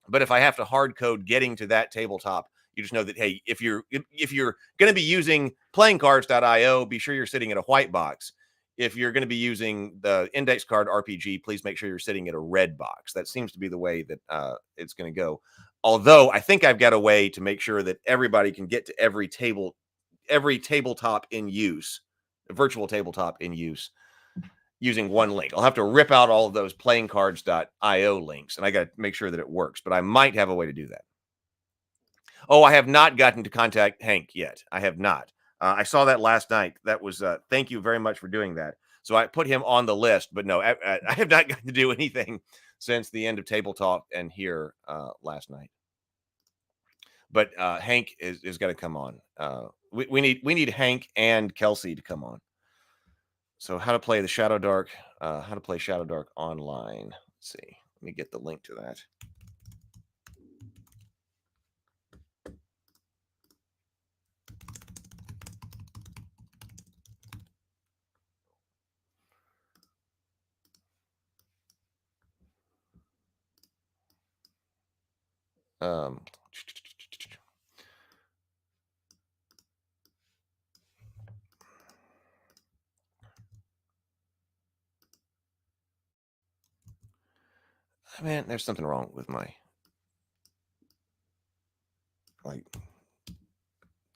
But if I have to hard code getting to that tabletop, you just know that, hey, if you're going to be using playingcards.io, be sure you're sitting at a white box. If you're going to be using the index card RPG, please make sure you're sitting at a red box. That seems to be the way that it's going to go. Although I think I've got a way to make sure that everybody can get to every tabletop in use, a virtual tabletop in use, using one link. I'll have to rip out all of those playingcards.io links, and I got to make sure that it works. But I might have a way to do that. Oh, I have not gotten to contact Hank yet. I have not. I saw that last night. That was thank you very much for doing that. So I put him on the list, but no, I have not gotten to do anything since the end of Tabletop and here last night. But Hank is going to come on. We need Hank and Kelsey to come on. So how to play the Shadow Dark? How to play Shadow Dark online? Let's see. Let me get the link to that. Man, there's something wrong with my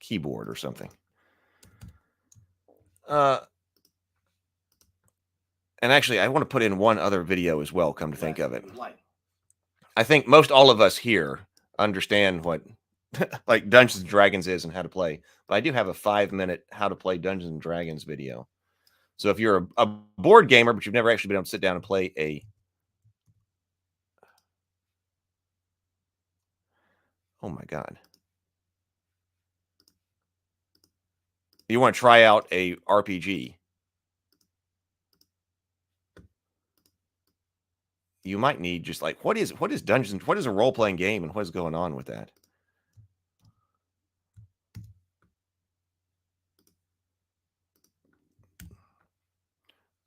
keyboard or something. And actually, I want to put in one other video as well, come to think of it. I think most all of us here understand what like Dungeons and Dragons is and how to play. But I do have a 5-minute how to play Dungeons and Dragons video. So if you're a board gamer, but you've never actually been able to sit down and play a... Oh my God. You want to try out a RPG. You might need just what is Dungeons, what is a role-playing game and what is going on with that?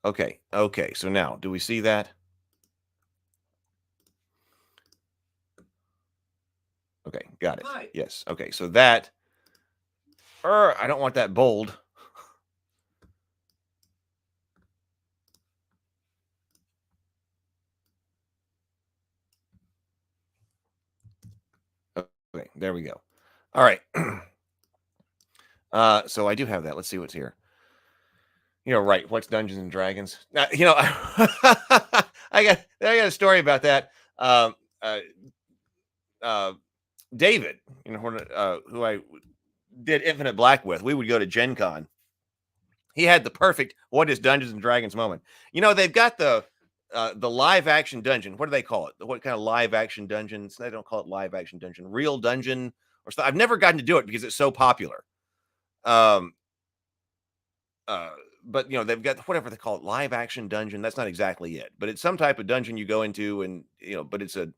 Okay. Okay. So now, do we see that? Okay. Got it. Right. Yes. Okay. So that, I don't want that bold. Okay. There we go. All right. So I do have that. Let's see what's here. Right. What's Dungeons and Dragons? I got a story about that. Uh, David, who I did Infinite Black with, we would go to Gen Con. He had the perfect "What is Dungeons and Dragons" moment. They've got the live action dungeon. What do they call it? What kind of live action dungeons? They don't call it live action dungeon. Real dungeon or stuff. I've never gotten to do it because it's so popular. Um, but they've got whatever they call it, live action dungeon. That's not exactly it, but it's some type of dungeon you go into, and but it's a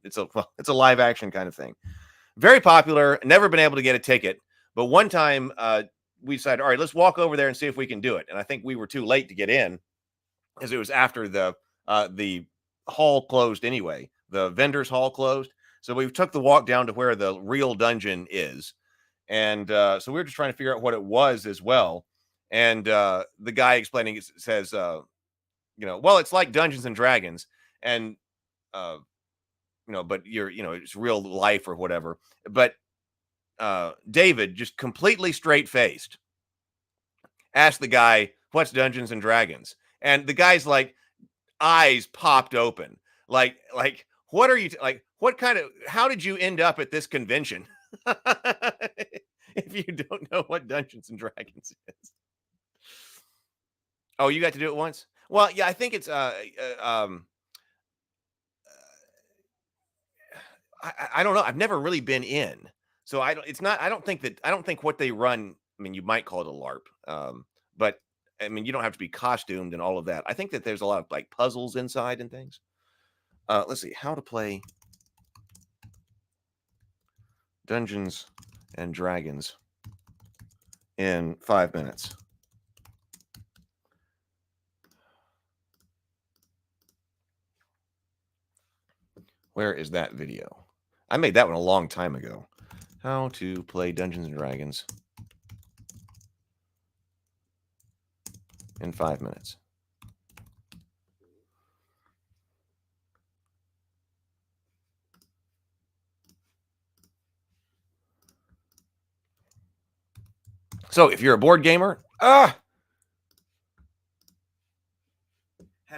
live action kind of thing. Very popular. Never been able to get a ticket, but one time we decided, all right, let's walk over there and see if we can do it. And I think we were too late to get in because it was after the hall closed anyway. The vendors hall closed, so we took the walk down to where the real dungeon is, and so we were just trying to figure out what it was as well. And the guy explaining it says, well, it's like Dungeons and Dragons, and but it's real life or whatever. But David, just completely straight faced, asked the guy, "What's Dungeons and Dragons?" And the guy's like, eyes popped open, like what are you like? What kind of? How did you end up at this convention? If you don't know what Dungeons and Dragons is. Oh, you got to do it once? Well, yeah, I think it's I don't know. I've never really been in. So I don't think what they run, I mean, you might call it a LARP. But I mean, you don't have to be costumed and all of that. I think that there's a lot of like puzzles inside and things. Let's see, how to play Dungeons and Dragons in 5 minutes. Where is that video? I made that one a long time ago. How to play Dungeons and Dragons in 5 minutes. So if you're a board gamer, have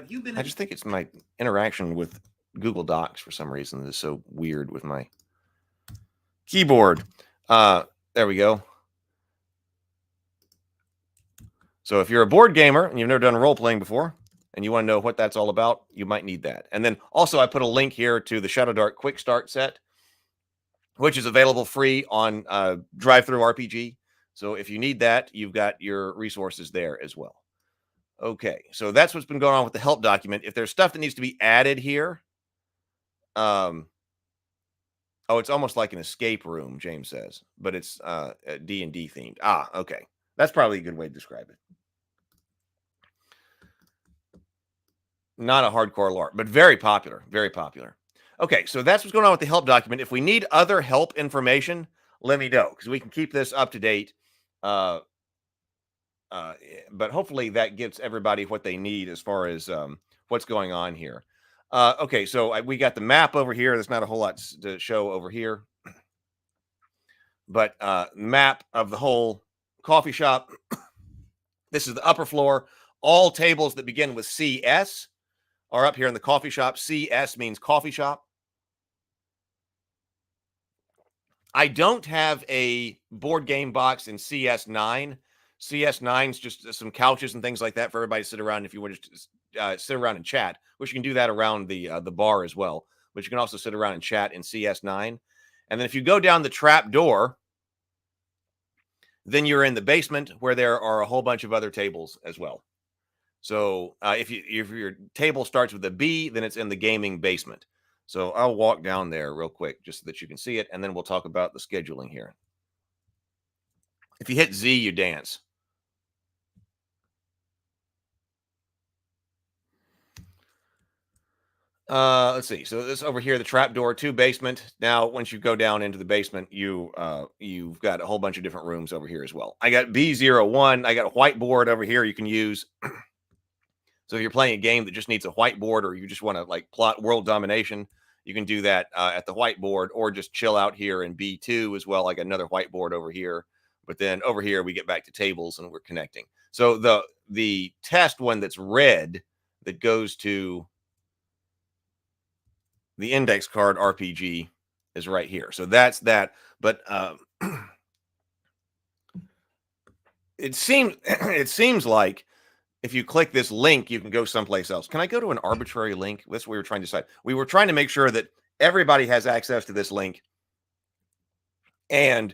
you been? I just think it's my interaction with Google Docs for some reason that is so weird with my keyboard. There we go. So if you're a board gamer and you've never done role playing before and you want to know what that's all about, you might need that. And then also I put a link here to the Shadow Dark Quick Start set, which is available free on Drive-Thru RPG. So if you need that, you've got your resources there as well. Okay, so that's what's been going on with the help document. If there's stuff that needs to be added here, oh, it's almost like an escape room, James says, but it's D&D themed. Ah, okay. That's probably a good way to describe it. Not a hardcore LARP, but very popular, very popular. Okay, so that's what's going on with the help document. If we need other help information, let me know, because we can keep this up to date. But hopefully that gives everybody what they need as far as what's going on here. Okay, so we got the map over here. There's not a whole lot to show over here. But map of the whole coffee shop. This is the upper floor. All tables that begin with CS are up here in the coffee shop. CS means coffee shop. I don't have a board game box in CS9. CS9 is just some couches and things like that for everybody to sit around if you want to sit around and chat, which you can do that around the bar as well. But you can also sit around and chat in CS9. And then if you go down the trap door, then you're in the basement where there are a whole bunch of other tables as well. So if your table starts with a B, then it's in the gaming basement. So I'll walk down there real quick just so that you can see it, and then we'll talk about the scheduling here. If you hit Z, you dance. Let's see. So this over here, the trapdoor to basement. Now, once you go down into the basement, you've got a whole bunch of different rooms over here as well. I got B01. I got a whiteboard over here you can use. So if you're playing a game that just needs a whiteboard, or you just want to like plot world domination, you can do that at the whiteboard, or just chill out here in B2 as well. I got another whiteboard over here. But then over here we get back to tables and we're connecting. So the test one that's red that goes to the index card RPG is right here. So that's that. But it seems like if you click this link, you can go someplace else. Can I go to an arbitrary link? That's what we were trying to decide. We were trying to make sure that everybody has access to this link, and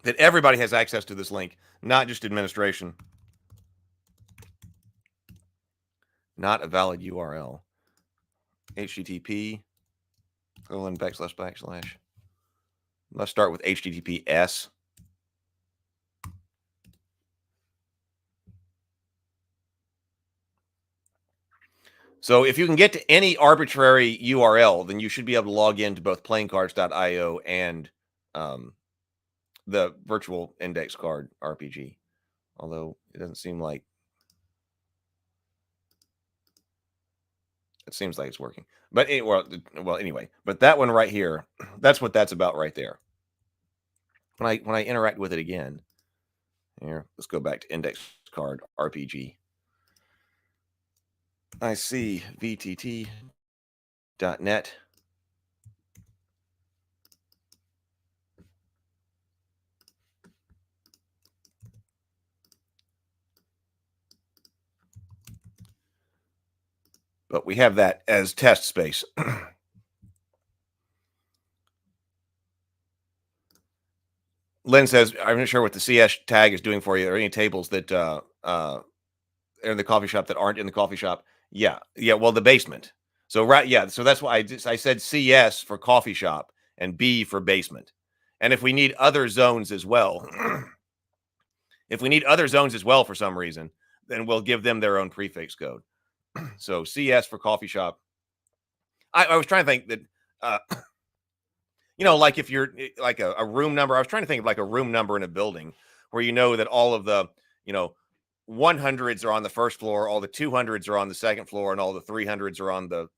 that everybody has access to this link, not just administration. Not a valid URL. HTTP // Let's start with HTTPS. So if you can get to any arbitrary URL, then you should be able to log into both playingcards.io and the virtual index card RPG. Although it doesn't seem like it seems like it's working. But anyway, but that one right here, that's what that's about right there. When I interact with it again, here, let's go back to index card RPG. I see vtt.net. But we have that as test space. Lynn says, I'm not sure what the CS tag is doing for you. Are any tables that are in the coffee shop that aren't in the coffee shop? Yeah. Well, the basement. So so that's why I said CS for coffee shop and B for basement. And if we need other zones as well, for some reason, then we'll give them their own prefix code. So CS for coffee shop. I was trying to think that, like if you're like a room number, I was trying to think of like a room number in a building where that all of the, 100s are on the first floor, all the 200s are on the second floor, and all the 300s are on the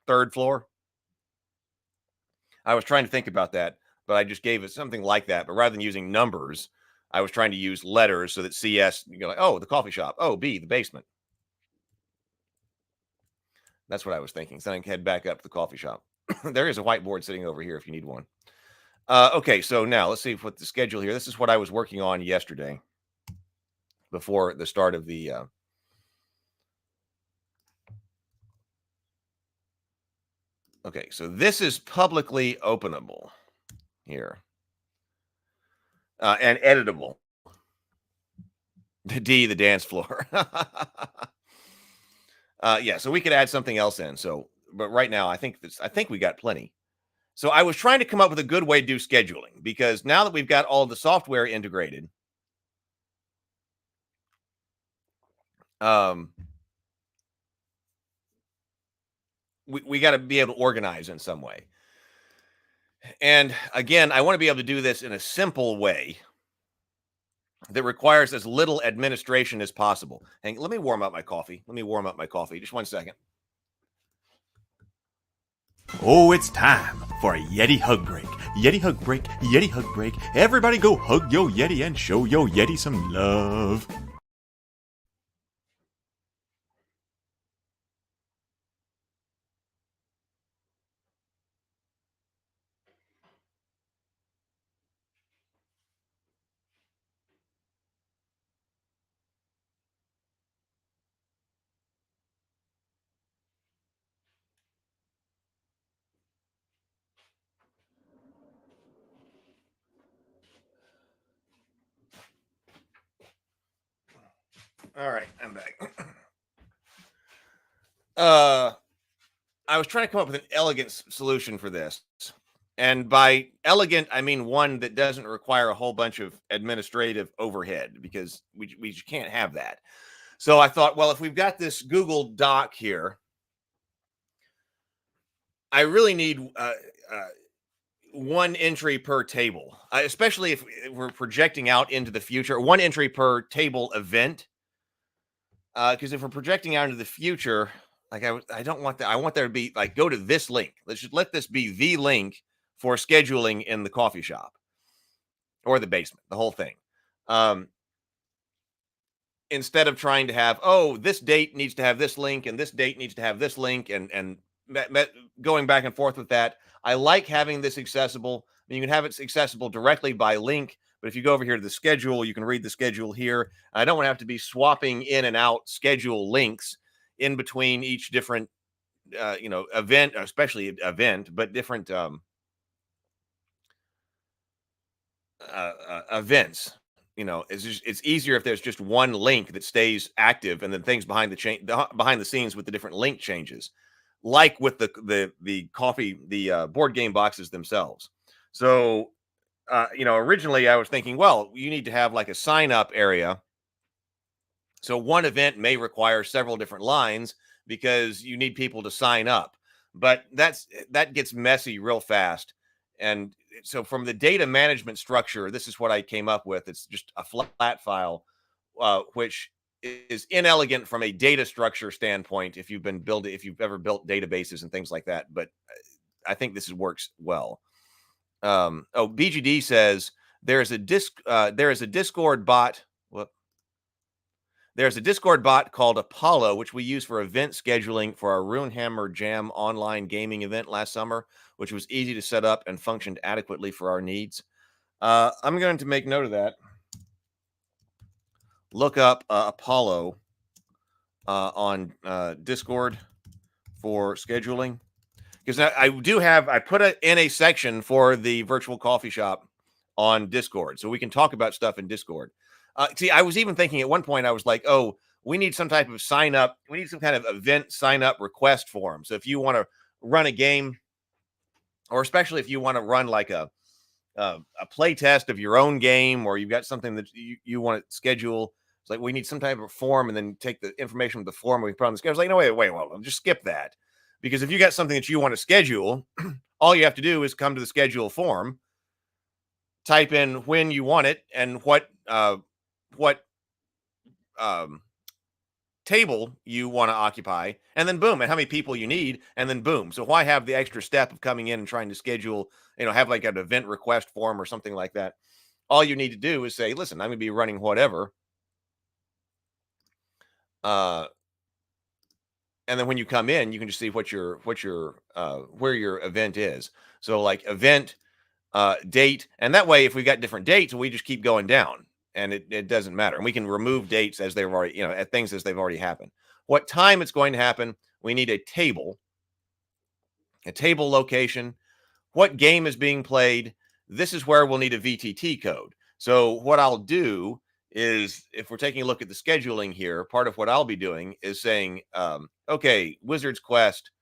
third floor. I was trying to think about that, but I just gave it something like that. But rather than using numbers, I was trying to use letters so that CS, like, oh, the coffee shop. Oh, B, the basement. That's what I was thinking. So I can head back up to the coffee shop. There is a whiteboard sitting over here if you need one. Okay, so now let's see what the schedule here. This is what I was working on yesterday before the start of the okay, so this is publicly openable here and editable. The D, the dance floor. Yeah, so we could add something else in. So, but right now, I think we got plenty. So I was trying to come up with a good way to do scheduling, because now that we've got all the software integrated, we got to be able to organize in some way. And again, I want to be able to do this in a simple way that requires as little administration as possible. And let me warm up my coffee. Just 1 second. Oh, it's time for a Yeti hug break. Yeti hug break, Yeti hug break. Everybody go hug yo Yeti and show yo Yeti some love. All right, I'm back. I was trying to come up with an elegant solution for this. And by elegant, I mean one that doesn't require a whole bunch of administrative overhead, because we can't have that. So I thought, well, if we've got this Google Doc here, I really need one entry per table, especially if we're projecting out into the future. One entry per table event, because if we're projecting out into the future, like I don't want that. I want there to be like, go to this link. Let's just let this be the link for scheduling in the coffee shop or the basement, the whole thing. Instead of trying to have, oh, this date needs to have this link and this date needs to have this link and going back and forth with that. I like having this accessible. I mean, you can have it accessible directly by link, but if you go over here to the schedule, you can read the schedule here. I don't want to have to be swapping in and out schedule links in between each different, event, especially event, but different events. It's easier if there's just one link that stays active, and then things behind the scenes with the different link changes, like with the board game boxes themselves. So, originally I was thinking, well, you need to have like a sign up area. So one event may require several different lines because you need people to sign up, but that gets messy real fast. And so from the data management structure, this is what I came up with. It's just a flat file, which is inelegant from a data structure standpoint if you've ever built databases and things like that. But I think this works well. BGD says there's a Discord bot. There's a Discord bot called Apollo, which we use for event scheduling for our Runehammer Jam online gaming event last summer, which was easy to set up and functioned adequately for our needs. I'm going to make note of that. Look up Apollo on Discord for scheduling. Because I put it in a section for the virtual coffee shop on Discord, so we can talk about stuff in Discord. See, I was even thinking at one point, I was like, oh, we need some type of sign up. We need some kind of event sign up request form. So if you want to run a game, or especially if you want to run like a play test of your own game, or you've got something that you want to schedule, it's like we need some type of form, and then take the information from the form we put on the schedule. It's like, no, wait, well, just skip that. Because if you got something that you want to schedule, all you have to do is come to the schedule form, type in when you want it and what table you want to occupy, and then boom, and how many people you need, and then boom. So why have the extra step of coming in and trying to schedule, have like an event request form or something like that? All you need to do is say, listen, I'm going to be running whatever. And then when you come in, you can just see where your event is. So like event, date, and that way, if we got different dates, we just keep going down, and it doesn't matter. And we can remove dates as they've already, at things as they've already happened. What time it's going to happen? We need a table location. What game is being played? This is where we'll need a VTT code. So what I'll do is, if we're taking a look at the scheduling here, part of what I'll be doing is saying, okay, Wizard's Quest,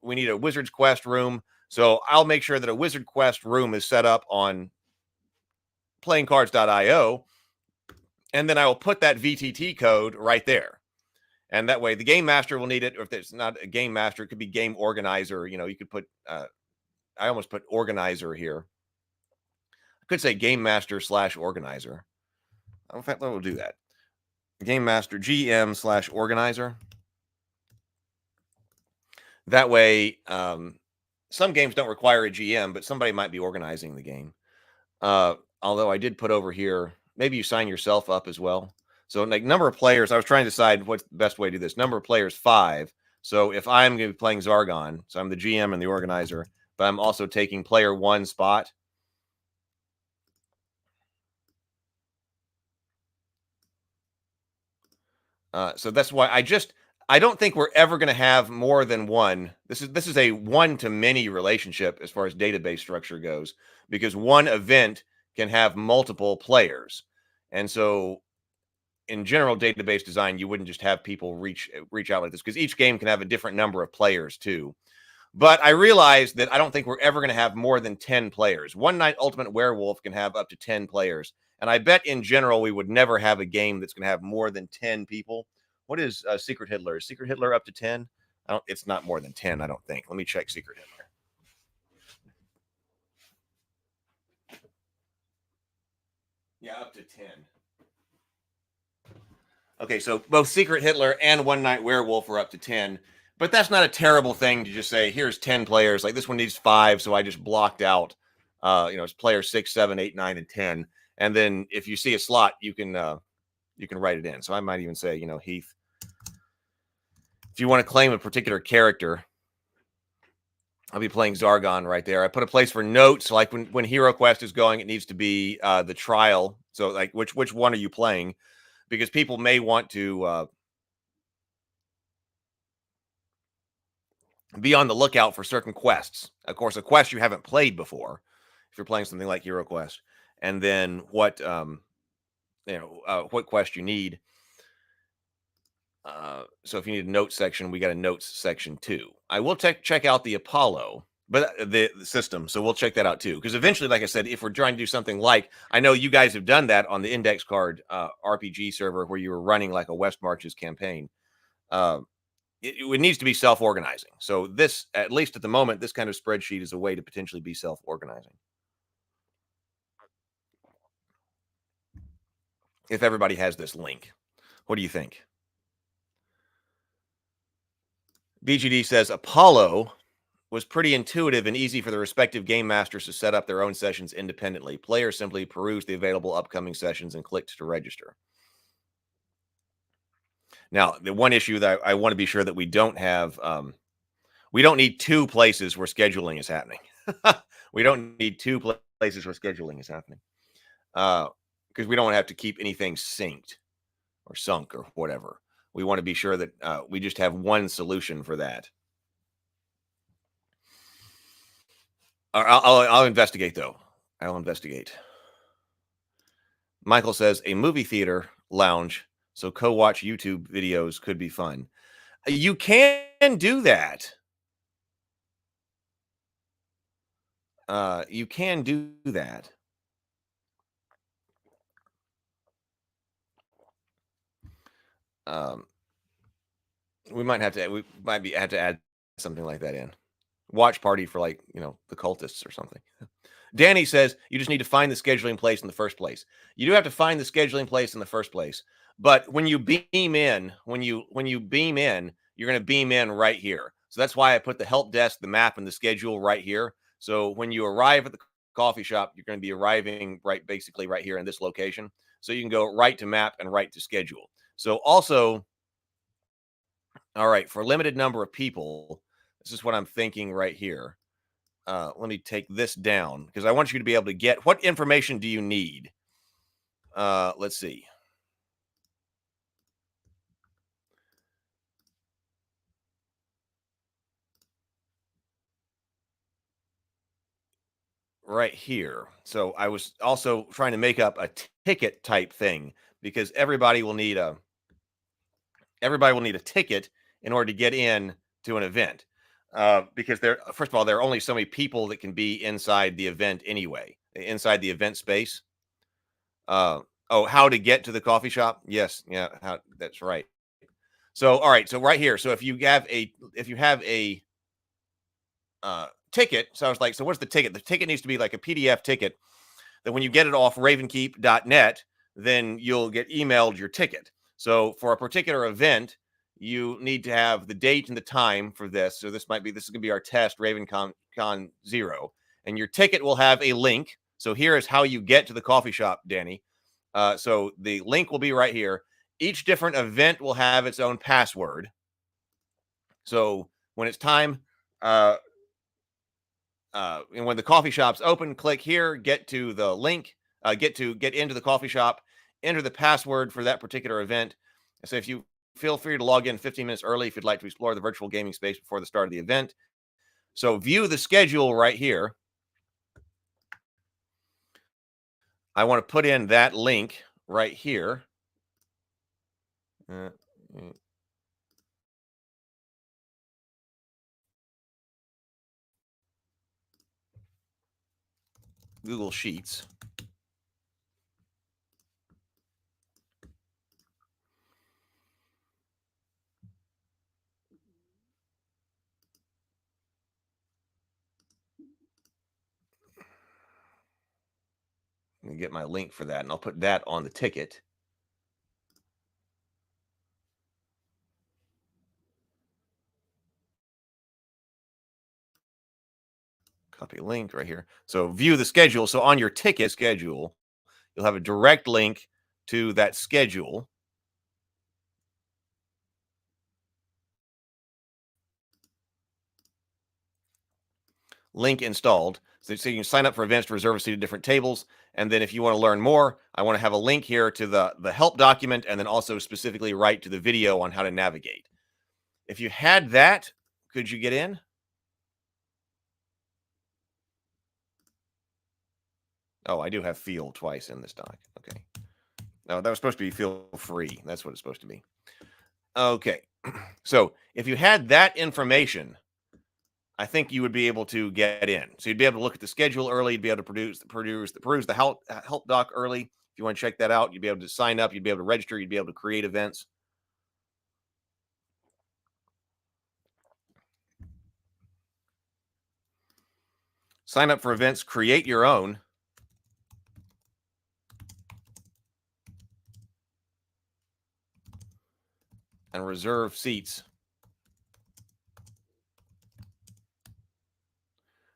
we need a Wizard's Quest room. So I'll make sure that a Wizard Quest room is set up on playingcards.io, and then I will put that VTT code right there. And that way the game master will need it, or if it's not a game master, it could be game organizer. You could put, I almost put organizer here. I could say game master / organizer. In fact, we'll do that. Game master GM / organizer. That way, some games don't require a GM, but somebody might be organizing the game. Although I did put over here, maybe you sign yourself up as well. So like number of players, I was trying to decide what's the best way to do this. Number of players, 5. So if I'm going to be playing Zargon, so I'm the GM and the organizer, but I'm also taking player 1 spot. So that's why I don't think we're ever going to have more than one. This is a one-to-many relationship as far as database structure goes, because one event can have multiple players. And so in general database design, you wouldn't just have people reach out like this, because each game can have a different number of players too. But I realized that I don't think we're ever going to have more than 10 players. One Night Ultimate Werewolf can have up to 10 players. And I bet in general we would never have a game that's going to have more than 10 people. What is Secret Hitler? Is Secret Hitler up to 10? It's not more than 10, I don't think. Let me check Secret Hitler. Yeah, up to 10. Okay, so both Secret Hitler and One Night Werewolf are up to 10. But that's not a terrible thing to just say, here's 10 players. Like this one needs 5, so I just blocked out, it's player 6, 7, 8, 9, and 10. And then if you see a slot, you can write it in. So I might even say, Heath, if you want to claim a particular character, I'll be playing Zargon right there. I put a place for notes, like when Hero Quest is going, it needs to be the trial. So like which one are you playing? Because people may want to be on the lookout for certain quests. Of course, a quest you haven't played before, if you're playing something like Hero Quest, and then what quest you need. So if you need a notes section, we got a notes section too. I will check out the Apollo, but the system. So we'll check that out too. Because eventually, like I said, if we're trying to do something like, I know you guys have done that on the Index Card RPG server where you were running like a West Marches campaign. It needs to be self-organizing. So this, at least at the moment, this kind of spreadsheet is a way to potentially be self-organizing. If everybody has this link, what do you think? BGD says Apollo was pretty intuitive and easy for the respective game masters to set up their own sessions independently. Players simply perused the available upcoming sessions and clicked to register. Now, the one issue that I want to be sure that we don't have, we don't need 2 places where scheduling is happening. We don't need 2 places where scheduling is happening. Because we don't have to keep anything synced or sunk or whatever. We want to be sure that we just have one solution for that. I'll investigate, though. I'll investigate. Michael says a movie theater lounge, so co-watch YouTube videos could be fun. You can do that. You can do that. We might have to add something like that in. Watch party for the cultists or something. Danny says you just need to find the scheduling place in the first place. You do have to find the scheduling place in the first place. But when you beam in, you're going to beam in right here. So that's why I put the help desk, the map, and the schedule right here. So when you arrive at the coffee shop, you're going to be arriving basically right here in this location. So you can go right to map and right to schedule. So also, all right, for a limited number of people, this is what I'm thinking right here. Let me take this down because I want you to be able to get what information do you need? Let's see. Right here. So I was also trying to make up a ticket type thing because everybody will need a ticket in order to get in to an event. Because first of all, there are only so many people that can be inside the event anyway, inside the event space. How to get to the coffee shop? Yes, yeah, that's right. So, all right, so right here. So if you have a ticket, so I was like, so what's the ticket? The ticket needs to be like a PDF ticket that when you get it off ravenkeep.net, then you'll get emailed your ticket. So for a particular event, you need to have the date and the time for this. So this is going to be our test, RavenCon 0. And your ticket will have a link. So here is how you get to the coffee shop, Danny. So the link will be right here. Each different event will have its own password. So when it's time, and when the coffee shop's open, click here, get to the link, get into the coffee shop, enter the password for that particular event. So if you feel free to log in 15 minutes early if you'd like to explore the virtual gaming space before the start of the event. So view the schedule right here. I want to put in that link right here. Google Sheets. me get my link for that, and I'll put that on the ticket. Copy link right here. So view the schedule. So on your ticket schedule, you'll have a direct link to that schedule. Link installed. So you can sign up for events to reserve a seat at different tables. And then if you want to learn more, I want to have a link here to the help document, and then also specifically right to the video on how to navigate. If you had that, could you get in? Oh, I do have feel twice in this doc. Okay. No, that was supposed to be feel free. That's what it's supposed to be. Okay. So if you had that information, I think you would be able to get in. So you'd be able to look at the schedule early. You'd be able to peruse the help doc early. If you want to check that out, you'd be able to sign up. You'd be able to register. You'd be able to create events. Sign up for events. Create your own. And reserve seats.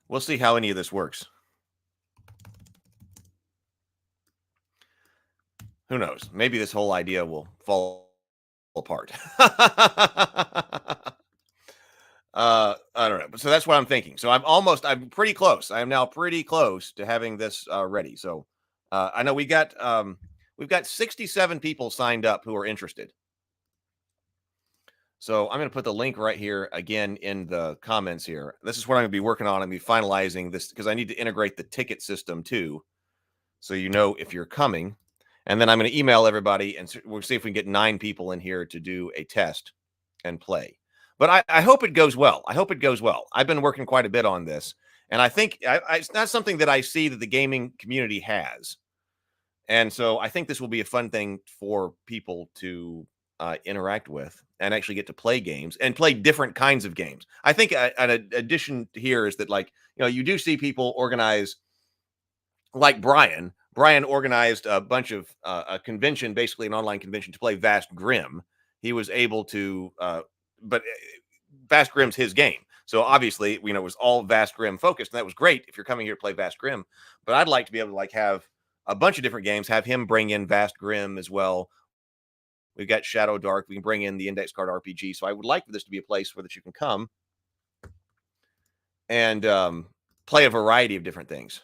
We'll see how any of this works. Who knows? Maybe this whole idea will fall apart. I don't know. So that's what I'm thinking. So I'm pretty close. I am now pretty close to having this ready. So I know we've got 67 people signed up who are interested. So I'm going to put the link right here again in the comments here. This is what I'm going to be working on. I'm going to be finalizing this because I need to integrate the ticket system too. So you know if you're coming. And then I'm going to email everybody and we'll see if we can get 9 people in here to do a test and play. But I hope it goes well. I hope it goes well. I've been working quite a bit on this. And I think it's not something that I see that the gaming community has. And so I think this will be a fun thing for people to interact with and actually get to play games and play different kinds of games. I think an addition here is that, like, you know, you do see people organize, like Brian. Brian organized a bunch of a convention, basically an online convention, to play Vast Grim. He was able to, but Vast Grim's his game. So obviously, you know, it was all Vast Grim focused, and that was great if you're coming here to play Vast Grim. But I'd like to be able to like have a bunch of different games, have him bring in Vast Grim as well. We've got Shadow Dark. We can bring in the index card RPG. So I would like for this to be a place where that you can come and play a variety of different things.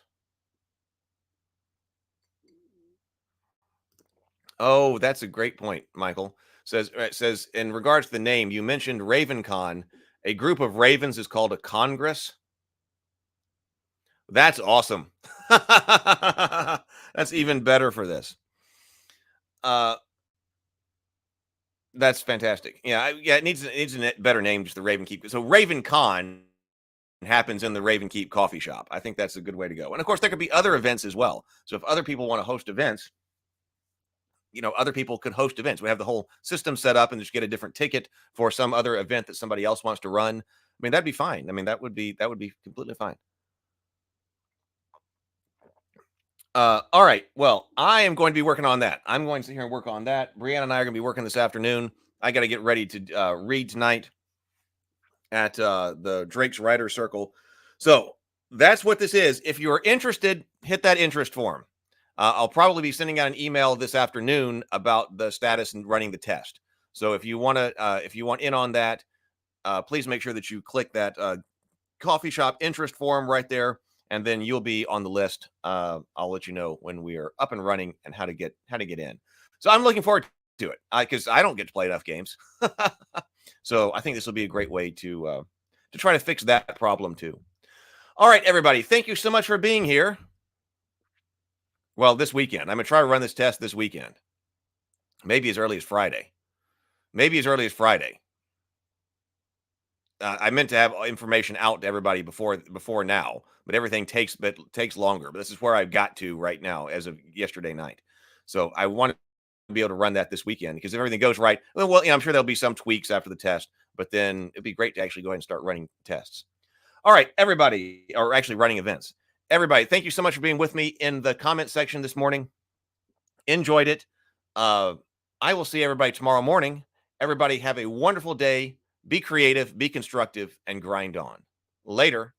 Oh, that's a great point, Michael. It says, in regards to the name, you mentioned RavenCon. A group of ravens is called a congress. That's awesome. That's even better for this. That's fantastic. Yeah, it needs a better name, just the Raven Keep. So RavenCon happens in the Raven Keep coffee shop. I think that's a good way to go. And of course, there could be other events as well. So if other people want to host events, you know, other people could host events. We have the whole system set up and just get a different ticket for some other event that somebody else wants to run. I mean, that'd be fine. I mean, that would be completely fine. All right. Well, I am going to be working on that. I'm going to sit here and work on that. Brianna and I are going to be working this afternoon. I got to get ready to read tonight at the Drake's Writer Circle. So that's what this is. If you're interested, hit that interest form. I'll probably be sending out an email this afternoon about the status and running the test. So if you want in on that, please make sure that you click that coffee shop interest form right there, and then you'll be on the list. I'll let you know when we are up and running and how to get in. So I'm looking forward to it because I don't get to play enough games. So I think this will be a great way to try to fix that problem too. All right, everybody, thank you so much for being here. Well, this weekend. I'm going to try to run this test this weekend. Maybe as early as Friday. I meant to have information out to everybody before now, but everything takes longer. But this is where I've got to right now as of yesterday night. So I want to be able to run that this weekend because if everything goes right, well, I'm sure there'll be some tweaks after the test, but then it'd be great to actually go ahead and start running tests. All right, everybody, or actually running events. everybody, thank you so much for being with me in the comment section this morning. Enjoyed it. I will see everybody tomorrow morning. Everybody have a wonderful day. Be creative, be constructive, and grind on. Later.